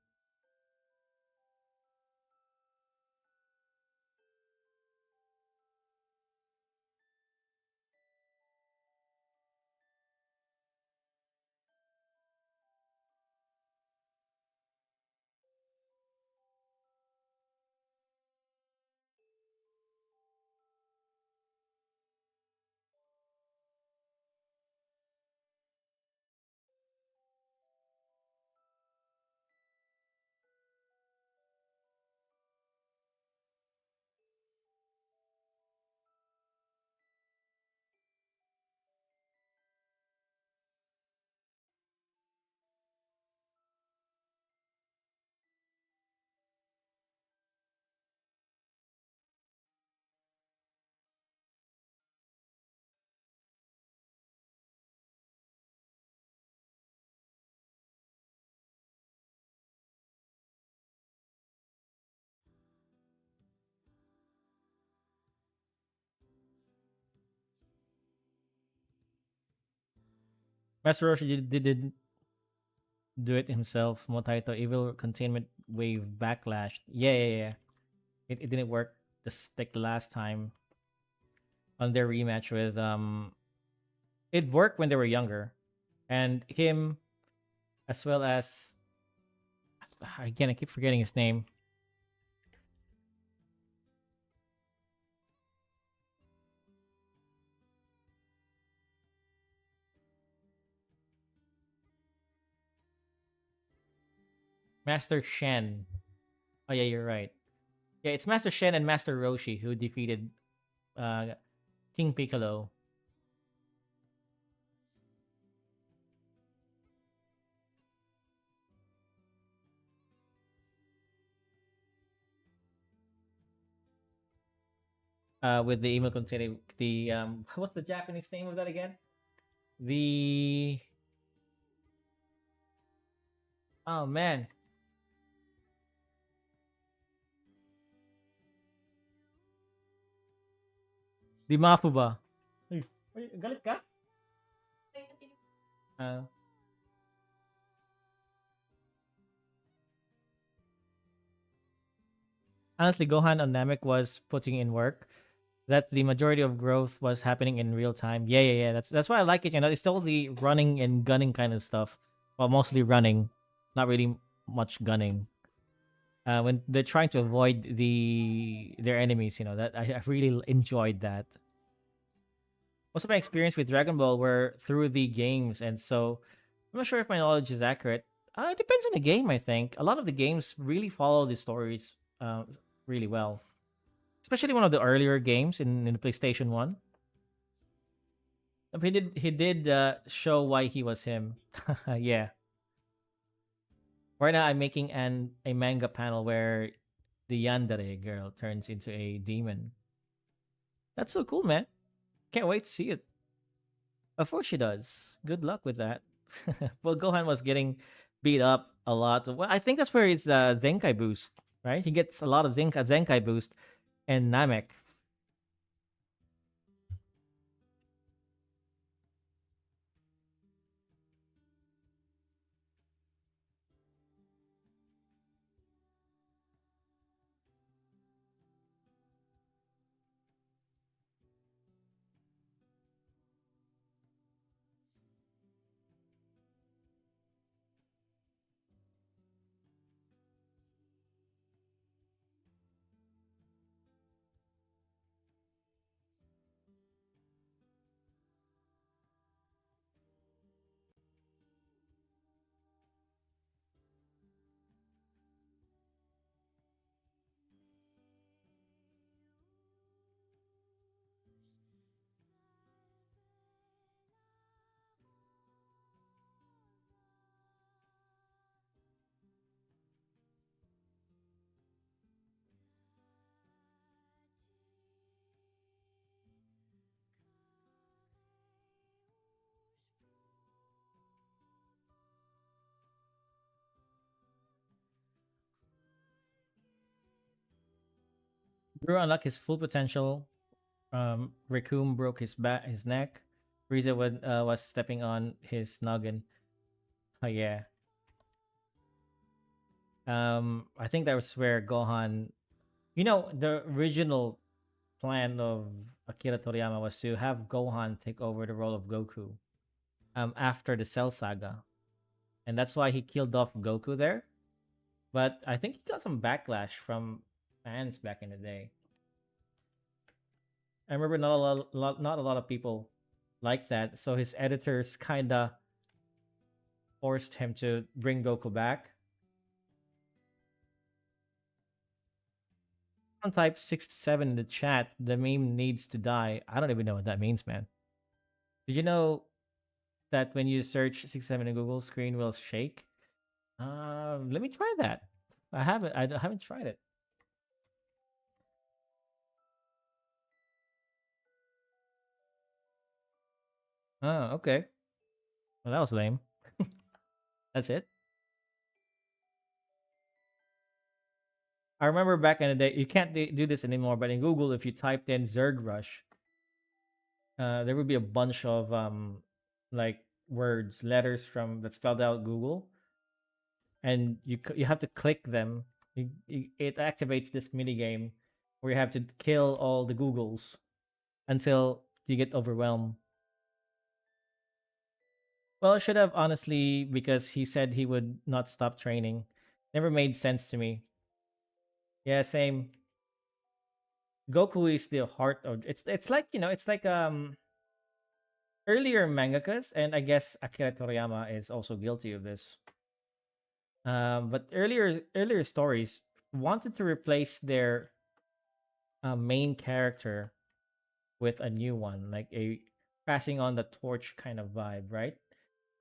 Master Roshi didn't do it himself. Motaito Evil Containment Wave Backlash. Yeah, yeah, yeah. It didn't work just like the last time on their rematch with it worked when they were younger. And him as well as again I keep forgetting his name. Master Shen. Oh yeah, you're right. Yeah, it's Master Shen and Master Roshi who defeated uh King Piccolo with the email containing the what's the Japanese name of that again? The oh man, the Mafuba. Ay, galit ka? Uh, Honestly, Gohan on Namek was putting in work. That the majority of growth was happening in real time. Yeah, yeah, yeah. That's why I like it. You know, it's still the running and gunning kind of stuff. Well, mostly running, not really much gunning. When they're trying to avoid their enemies, you know, that I really enjoyed that. Most of my experience with Dragon Ball were through the games, and so I'm not sure if my knowledge is accurate. It depends on the game. I think a lot of the games really follow the stories really well, especially one of the earlier games in the PlayStation One. He did show why he was him. Yeah. Right now, I'm making a manga panel where the Yandere girl turns into a demon. That's so cool, man. Can't wait to see it. Of course she does. Good luck with that. Well, Gohan was getting beat up a lot. Well, I think that's where his Zenkai boost, right? He gets a lot of Zenkai boost and Namek. Drew unlocked his full potential. Recoome broke his neck. Frieza was stepping on his noggin. Oh yeah. I think that was where Gohan, the original plan of Akira Toriyama was to have Gohan take over the role of Goku after the Cell Saga. And that's why he killed off Goku there. But I think he got some backlash from fans back in the day. I remember not a lot of people like that, so his editors kind of forced him to bring Goku back. On type 67 in the chat, the meme needs to die. I don't even know what that means, man. Did you know that when you search 67 in Google, screen will shake? Let me try that. I haven't tried it. Oh, okay. Well, that was lame. That's it. I remember back in the day, you can't do this anymore, but in Google, if you typed in Zerg Rush, there would be a bunch of like words, letters from that spelled out Google, and you have to click them. It activates this mini game where you have to kill all the Googles until you get overwhelmed. Well, I should have honestly because he said he would not stop training. Never made sense to me. Yeah, same. Goku is the heart of it's like it's like earlier mangakas, and I guess Akira Toriyama is also guilty of this. But earlier stories wanted to replace their main character with a new one, like a passing on the torch kind of vibe, right?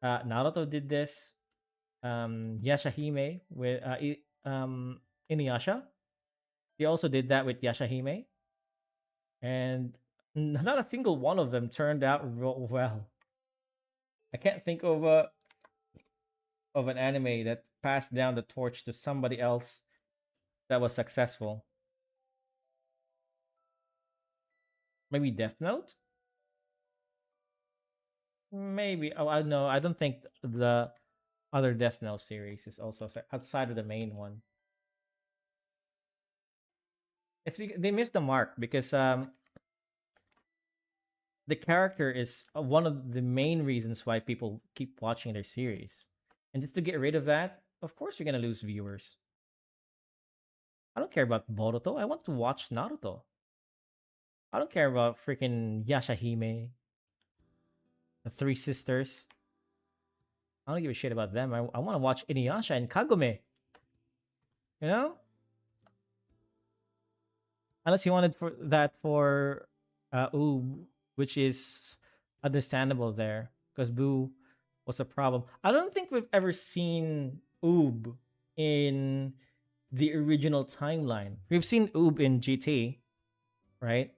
Naruto did this. Yashahime with Inuyasha. He also did that with Yashahime, and not a single one of them turned out well. I can't think of an anime that passed down the torch to somebody else that was successful. Maybe Death Note? Maybe. Oh, I know. I don't think the other Death Note series is also outside of the main one. It's because they missed the mark because the character is one of the main reasons why people keep watching their series. And just to get rid of that, of course you're gonna lose viewers. I don't care about Boruto. I want to watch Naruto. I don't care about freaking Yashahime, the three sisters. I don't give a shit about them. I want to watch Inuyasha and Kagome. You know, unless you wanted for that for Oob, which is understandable there because Boo was a problem. I don't think we've ever seen Oob in the original timeline. We've seen Oob in GT, right?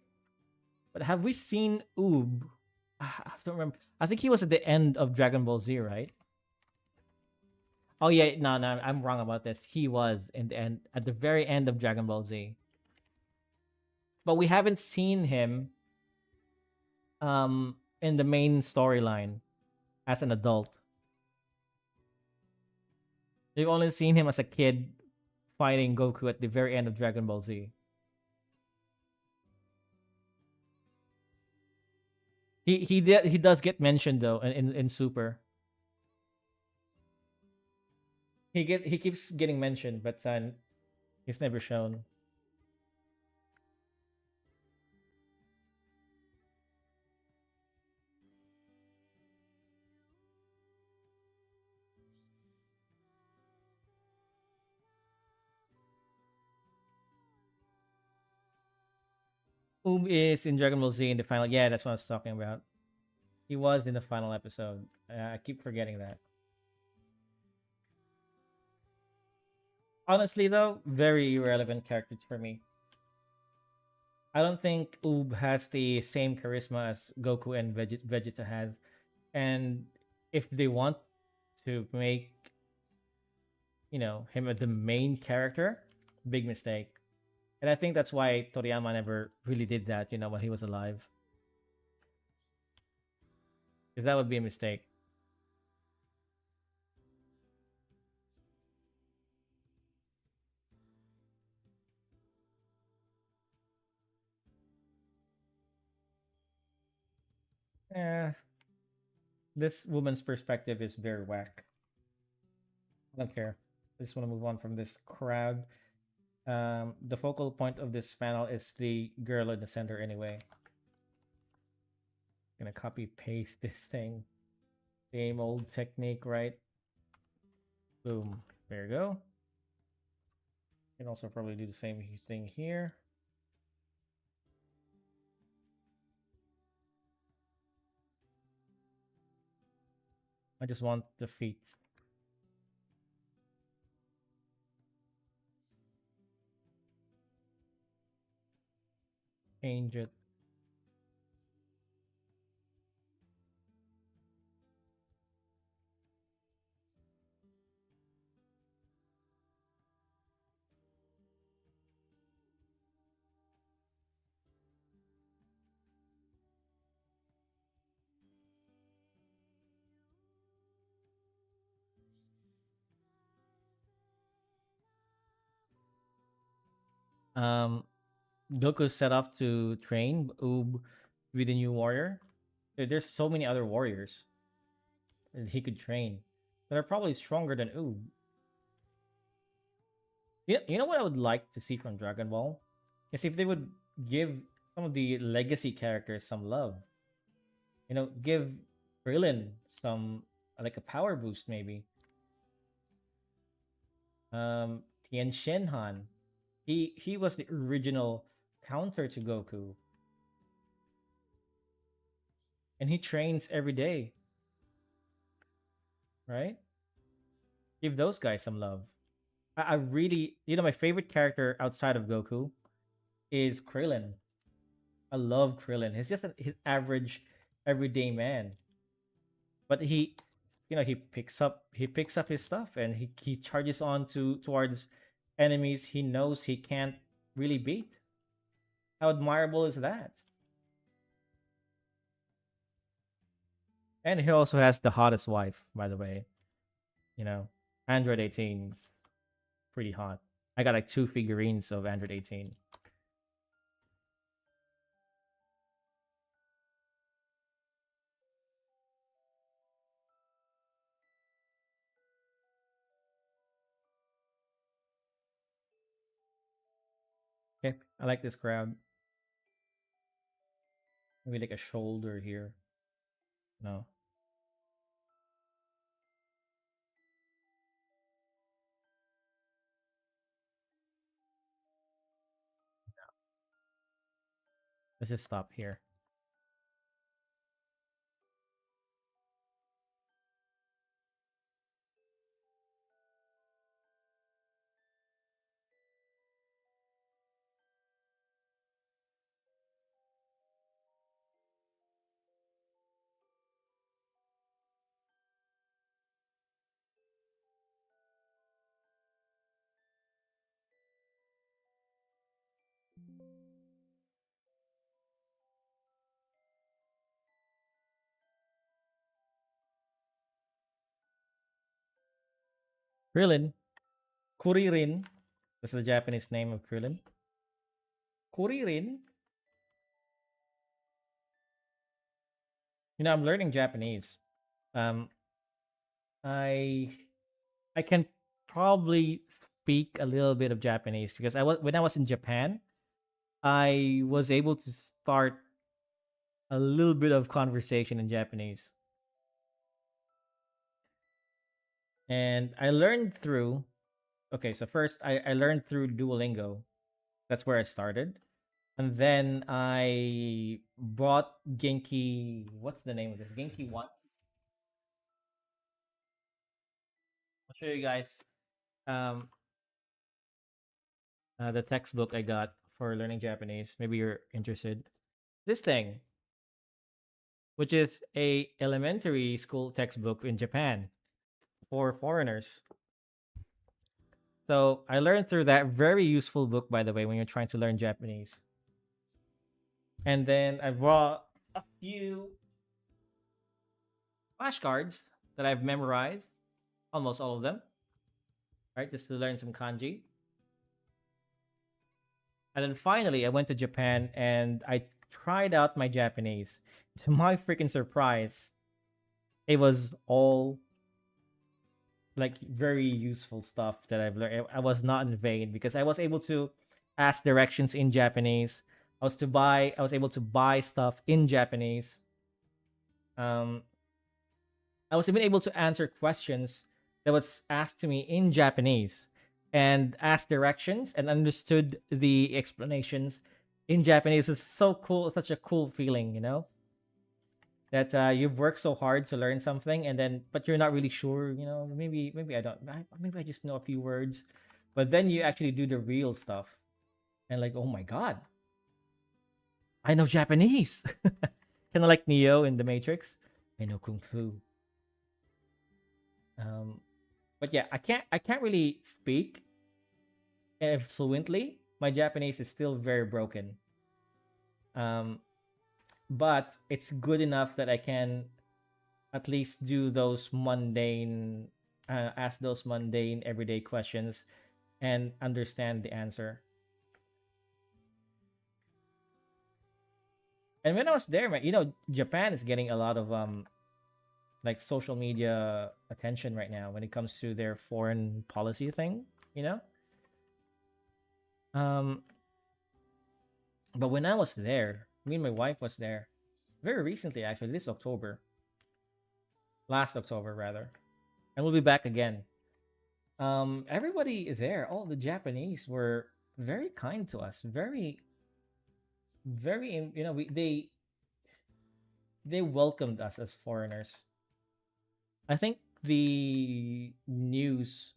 But have we seen Oob? I don't remember. I think he was at the end of Dragon Ball Z, right? Oh yeah, no, I'm wrong about this. He was in the end, at the very end of Dragon Ball Z, but we haven't seen him in the main storyline as an adult. We've only seen him as a kid fighting Goku at the very end of Dragon Ball Z. He does get mentioned though in Super. He keeps getting mentioned, but he's never shown. Is in Dragon Ball Z in the final. Yeah, that's what I was talking about. He was in the final episode. I keep forgetting that. Honestly, though, very irrelevant characters for me. I don't think Oob has the same charisma as Goku and Vegeta has. And if they want to make, him the main character, big mistake. And I think that's why Toriyama never really did that, when he was alive. Because that would be a mistake. Eh, this woman's perspective is very whack. I don't care. I just want to move on from this crowd. The focal point of this panel is the girl in the center anyway. Gonna copy paste this thing. Same old technique, right? Boom. There you go. You can also probably do the same thing here. I just want the feet. Change it. Um, Goku's set off to train Oob with the new warrior. There's so many other warriors that he could train that are probably stronger than Oob. You know what I would like to see from Dragon Ball? Is if they would give some of the legacy characters some love. You know, give Krillin some like a power boost maybe. Tien Shinhan. He was the original counter to Goku. And he trains every day, right? Give those guys some love. I really, my favorite character outside of Goku is Krillin. I love Krillin. He's just his average, everyday man, but he picks up his stuff and he charges on towards enemies he knows he can't really beat. How admirable is that? And he also has the hottest wife, by the way. You know, Android 18 is pretty hot. I got like 2 figurines of Android 18. Okay, I like this crowd. Maybe like a shoulder here. No, let's just stop here. Krillin, Kuririn. That's the Japanese name of Krillin. Kuririn. I'm learning Japanese. Um, I I can probably speak a little bit of Japanese because when I was in Japan, I was able to start a little bit of conversation in Japanese. And I learned through okay, so first I learned through Duolingo. That's where I started. And then I bought Genki. What's the name of this? Genki One. I'll show you guys um the textbook I got for learning Japanese. Maybe you're interested. This thing, which is a elementary school textbook in Japan for foreigners. So I learned through that very useful book, by the way, when you're trying to learn Japanese. And then I brought a few flashcards that I've memorized, almost all of them, right? Just to learn some kanji. And then finally, I went to Japan and I tried out my Japanese. To my freaking surprise, it was all like very useful stuff that I've learned. I was not in vain because I was able to ask directions in Japanese. I was able to buy stuff in Japanese. Um, I was even able to answer questions that was asked to me in Japanese and asked directions and understood the explanations in Japanese. It's so cool. It's such a cool feeling, that you've worked so hard to learn something and then but you're not really sure, maybe maybe I just know a few words, but then you actually do the real stuff and like, oh my god, I know Japanese. Kind of like Neo in the Matrix. I know kung fu. um but yeah, I can't really speak fluently. My Japanese is still very broken. um but it's good enough that I can at least do those mundane ask those mundane everyday questions and understand the answer. And when I was there, man, Japan is getting a lot of like social media attention right now when it comes to their foreign policy thing, you know? Um but when I was there, me and my wife was there very recently, actually, this October, last October rather. And we'll be back again. Everybody there, all the Japanese were very kind to us, very, they welcomed us as foreigners. I think the news,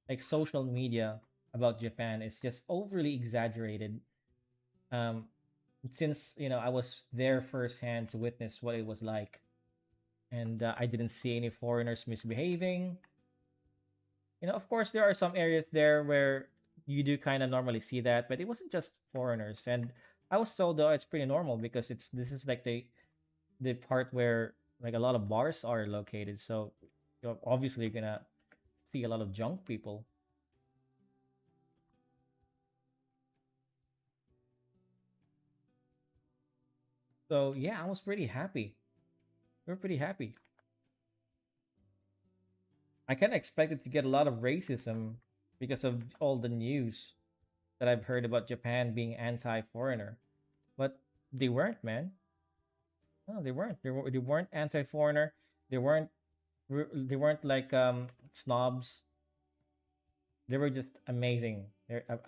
like social media about Japan, is just overly exaggerated. Um, since I was there firsthand to witness what it was like, and I didn't see any foreigners misbehaving. Of course, there are some areas there where you do kind of normally see that, but it wasn't just foreigners. And I was told though it's pretty normal because this is like the part where like a lot of bars are located. So you're obviously gonna see a lot of junk people. So yeah, I was pretty happy. We are pretty happy. I kind of expected to get a lot of racism because of all the news that I've heard about Japan being anti-foreigner, but they weren't, man. No, they weren't. They weren't anti-foreigner. They weren't. They weren't like snobs. They were just amazing.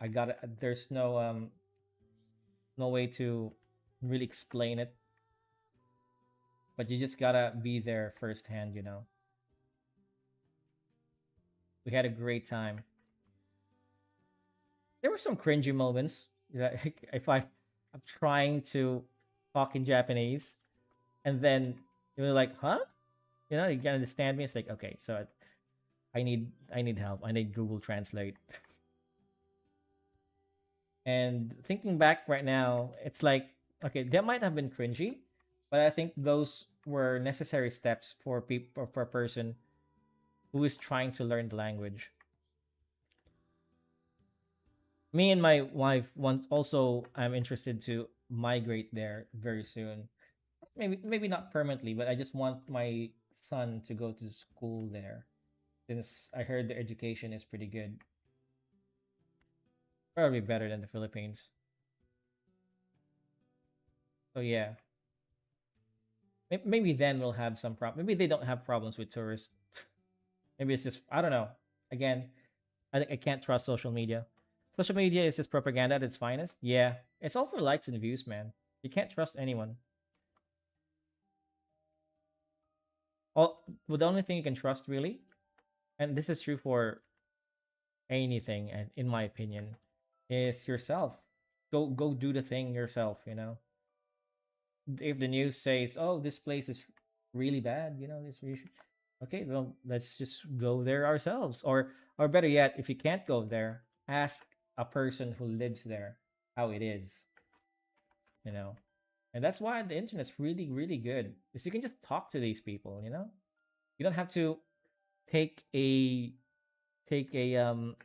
I got it. There's no way to really explain it, but you just gotta be there firsthand. We had a great time. There were some cringy moments. If I'm trying to talk in Japanese, and then you're like, huh? You can understand me. It's like, okay, so I need help. I need Google Translate. And thinking back right now, it's like, okay, that might have been cringy, but I think those were necessary steps for people for a person who is trying to learn the language. Me and my wife once also I'm interested to migrate there very soon. Maybe not permanently, but I just want my son to go to school there since I heard the education is pretty good. Probably better than the Philippines. So yeah, maybe then we'll have some problem. Maybe they don't have problems with tourists. Maybe it's just I don't know. Again, I can't trust social media. Social media is just propaganda at its finest. Yeah, it's all for likes and views, man. You can't trust anyone. Well, the only thing you can trust really, and this is true for anything, and in my opinion, is yourself. Go do the thing yourself. If the news says, "Oh, this place is really bad," this really okay, well, let's just go there ourselves. Or better yet, if you can't go there, ask a person who lives there how it is, you know. And that's why the internet's really, really good. Because you can just talk to these people. You don't have to take a take a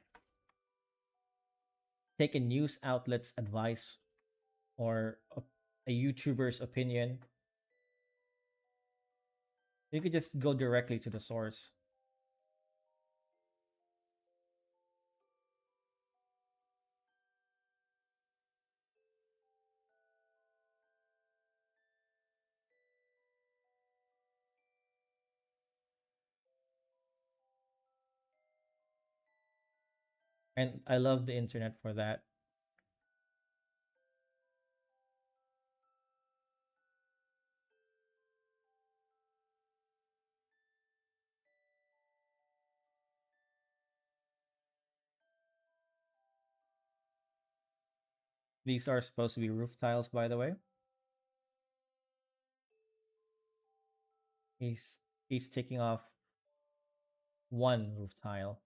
take a news outlet's advice or a YouTuber's opinion. You could just go directly to the source. And I love the internet for that. These are supposed to be roof tiles, by the way. He's he's taking off one roof tile.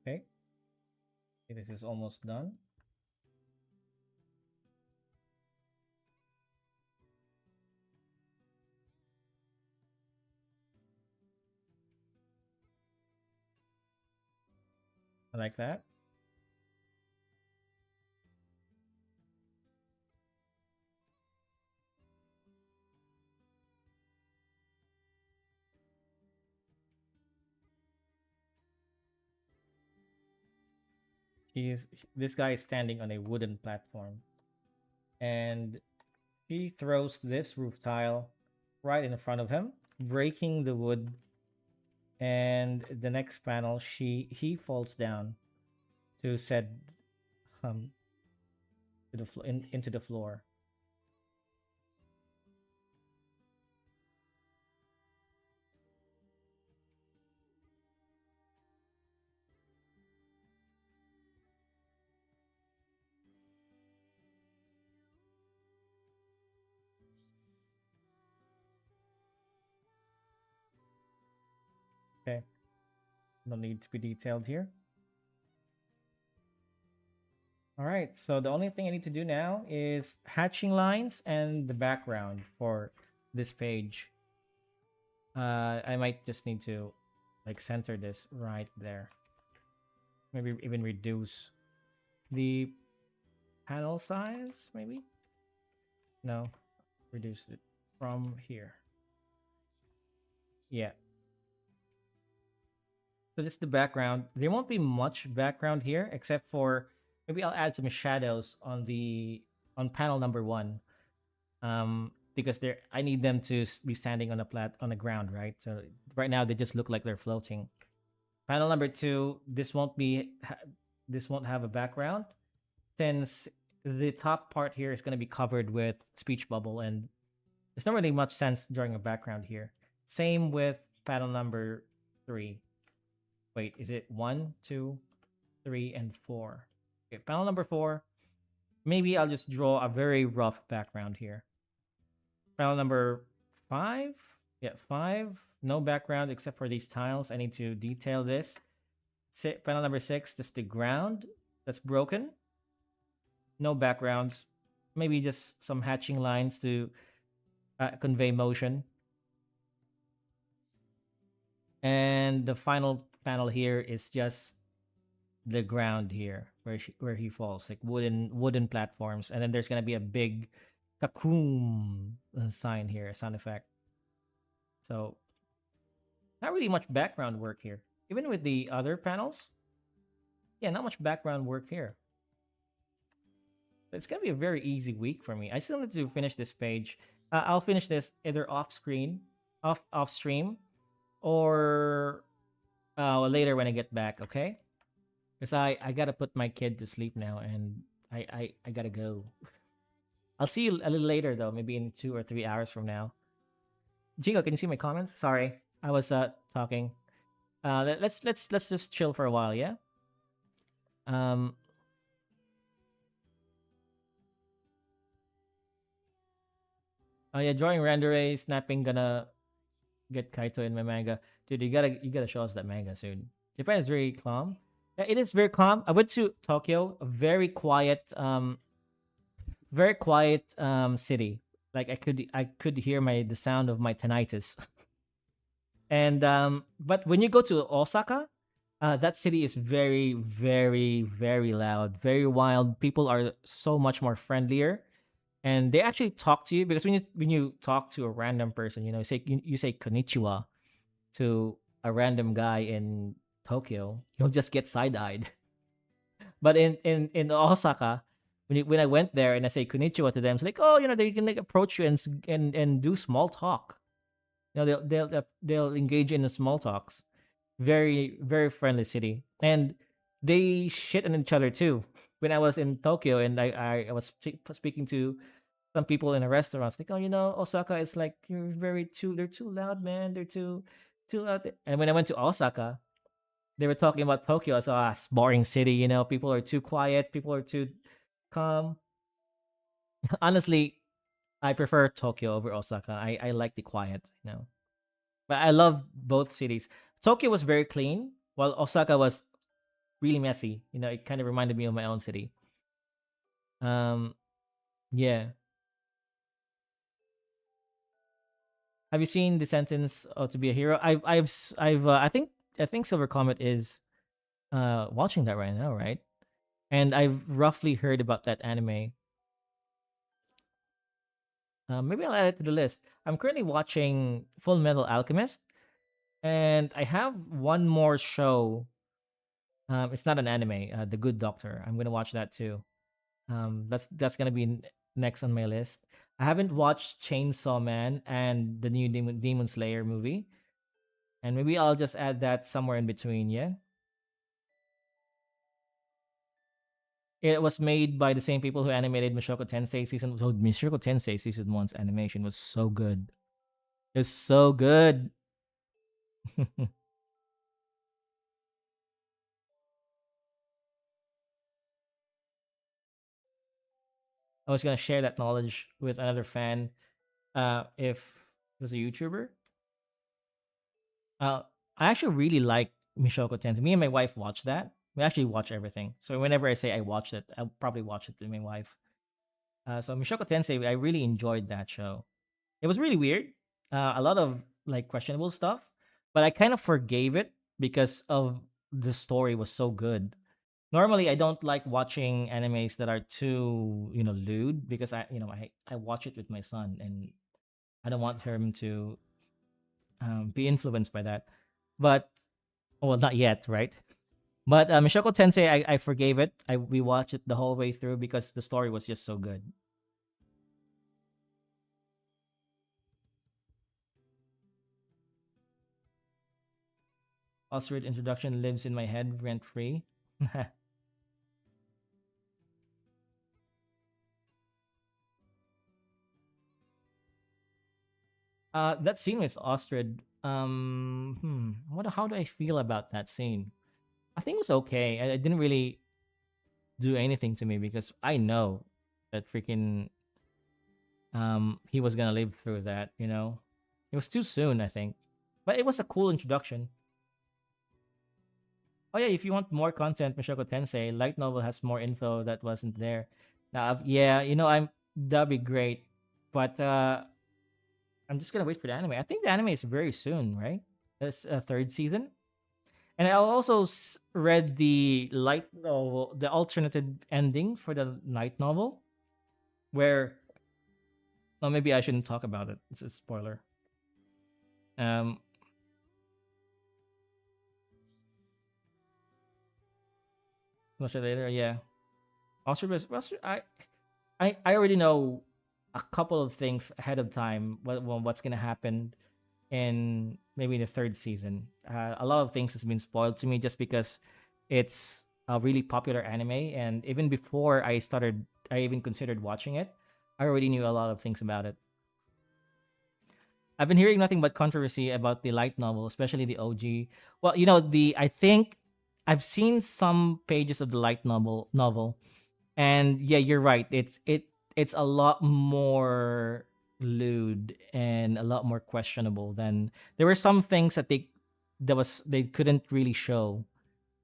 Okay, this is almost done. I like that. He's this guy is standing on a wooden platform, and he throws this roof tile right in front of him, breaking the wood. And the next panel, he falls down to said um to the into the floor. Okay, no need to be detailed here. All right, so the only thing I need to do now is hatching lines and the background for this page. I might just need to like center this right there. Maybe even reduce the panel size, maybe? No, reduce it from here. Yeah. So just the background. There won't be much background here except for maybe I'll add some shadows on the on panel number 1. Because they're I need them to be standing on the ground, right? So right now they just look like they're floating. Panel number 2, this won't have a background since the top part here is going to be covered with speech bubble, and there's not really much sense drawing a background here. Same with panel number 3. Wait, is it 1, 2, 3, and 4? Okay, panel number 4. Maybe I'll just draw a very rough background here. Panel number 5. Yeah, 5. No background except for these tiles. I need to detail this. Panel number 6, just the ground that's broken. No backgrounds. Maybe just some hatching lines to convey motion. And the final panel here is just the ground here where he falls, like wooden platforms, and then there's gonna be a big cocoon sign here, sound effect. So not really much background work here, even with the other panels. Yeah, not much background work here. It's gonna be a very easy week for me. I still need to finish this page. I'll finish this either off screen, off stream, or later when I get back. Okay, because I gotta put my kid to sleep now, and I gotta go. I'll see you a little later though, maybe in 2 or 3 hours from now. Jingo, can you see my comments? Sorry, I was talking. Let's just chill for a while, yeah. Um, oh yeah, drawing rendere, snapping gonna get Kaito in my manga, dude. You gotta show us that manga soon. Japan is very calm. Yeah, it is very calm. I went to Tokyo, a very quiet city. Like I could hear the sound of my tinnitus. And but when you go to Osaka, that city is very, very, very loud, very wild. People are so much more friendlier, and they actually talk to you because when you talk to a random person, you say konnichiwa to a random guy in Tokyo, you'll just get side eyed. But in Osaka, when I went there and I say konnichiwa to them, it's like, oh, they can like approach you and do small talk. They'll engage in the small talks. Very, very friendly city, and they shit on each other too. When I was in Tokyo and I was speaking to some people in a restaurant, it's like, oh, Osaka is like, they're too loud, man. They're too loud. And when I went to Osaka, they were talking about Tokyo as boring city. People are too quiet. People are too calm. Honestly, I prefer Tokyo over Osaka. I like the quiet. But I love both cities. Tokyo was very clean, while Osaka was really messy. It kind of reminded me of my own city. Um, yeah. Have you seen the sentence to be a hero? I think Silver Comet is watching that right now, right? And I've roughly heard about that anime. Maybe I'll add it to the list. I'm currently watching Full Metal Alchemist, and I have one more show. It's not an anime. The Good Doctor. I'm gonna watch that too. That's gonna be next on my list. I haven't watched Chainsaw Man and the new Demon Slayer movie, and maybe I'll just add that somewhere in between. Yeah, it was made by the same people who animated Mushoku Tensei season. So Mushoku Tensei season one's animation was so good. It's so good. I was gonna share that knowledge with another fan. If he was a YouTuber, Uh, I actually really like Mishoko Tensei. Me and my wife watch that. We actually watch everything. So whenever I say I watched it, I'll probably watch it with my wife. So Mishoko Tensei, I really enjoyed that show. It was really weird. A lot of like questionable stuff, but I kind of forgave it because of the story was so good. Normally, I don't like watching animes that are too lewd because I watch it with my son and I don't want him to be influenced by that. But well, not yet, right? But Mishoko Tensei, I forgave it. We watched it the whole way through because the story was just so good. Osrid introduction lives in my head rent free. That scene with Ostrid. What? How do I feel about that scene? I think it was okay. It didn't really do anything to me because I know that freaking he was gonna live through that. It was too soon, I think, but it was a cool introduction. Oh yeah, if you want more content, Mishoko Tensei light novel has more info that wasn't there. Now, yeah, that'd be great, but I'm just gonna wait for the anime. I think the anime is very soon, right? It's a third season, and I also read the light novel, the alternative ending for the light novel, where well, maybe I shouldn't talk about it. It's a spoiler. Um, Watch it later. Yeah, also, I already know a couple of things ahead of time. What's gonna happen in maybe the third season? A lot of things has been spoiled to me just because it's a really popular anime, and even before I even considered watching it, I already knew a lot of things about it. I've been hearing nothing but controversy about the light novel, especially the OG. Well, the I think I've seen some pages of the light novel, and yeah, you're right. It's a lot more lewd and a lot more questionable than there were some things that they couldn't really show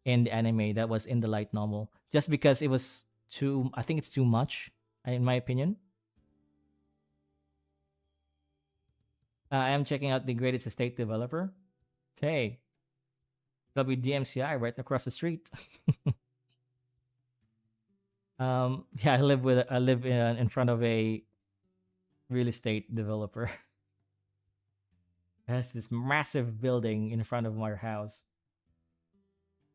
in the anime that was in the light novel just because it was too. I think it's too much, in my opinion. I am checking out the greatest estate developer. Okay, WDMCI right across the street. Yeah, I live in front of a real estate developer. It has this massive building in front of our house.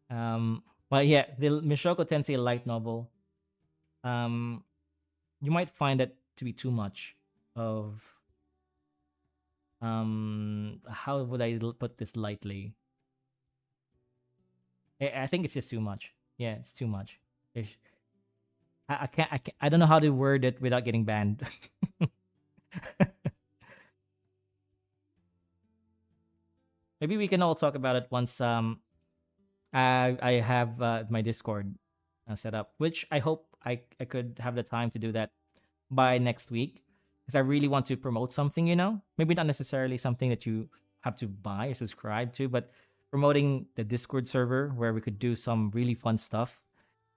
But yeah, the Mishoko Tensei light novel. Um, you might find it to be too much of how would put this lightly? I think it's just too much. Yeah, it's too much. There's- I don't know how to word it without getting banned. Maybe we can all talk about it once I have my Discord set up, which I hope I could have the time to do that by next week because I really want to promote something, maybe not necessarily something that you have to buy or subscribe to, but promoting the Discord server where we could do some really fun stuff.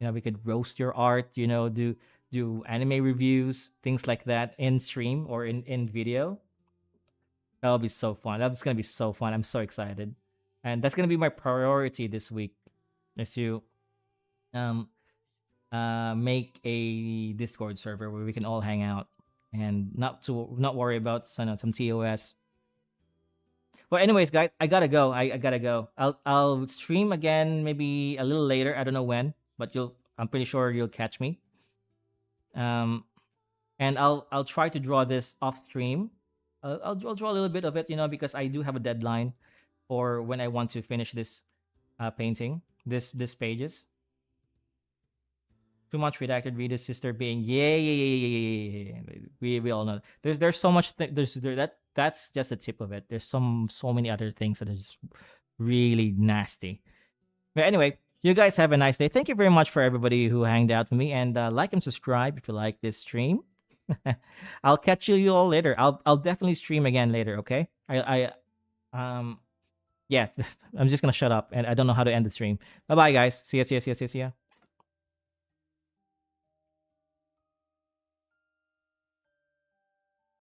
We could roast your art, do anime reviews, things like that in stream or in video. That'll be so fun. That's gonna be so fun. I'm so excited, and that's gonna be my priority this week is to um make a Discord server where we can all hang out and not worry about some TOS. Well, anyways, guys, I gotta go. I gotta go. I'll stream again maybe a little later. I don't know when, but I'm pretty sure you'll catch me. Um, and I'll try to draw this off stream. I'll draw a little bit of it, because I do have a deadline for when I want to finish this painting, this pages. Too much redacted Rita's sister being yeah. We all know. There's so much that's just the tip of it. There's so many other things that are just really nasty. But anyway, you guys have a nice day. Thank you very much for everybody who hanged out with me, and like and subscribe if you like this stream. I'll catch you all later. I'll definitely stream again later. Okay. Yeah. I'm just gonna shut up, and I don't know how to end the stream. Bye bye, guys. See ya. See ya. See ya. See ya. See ya.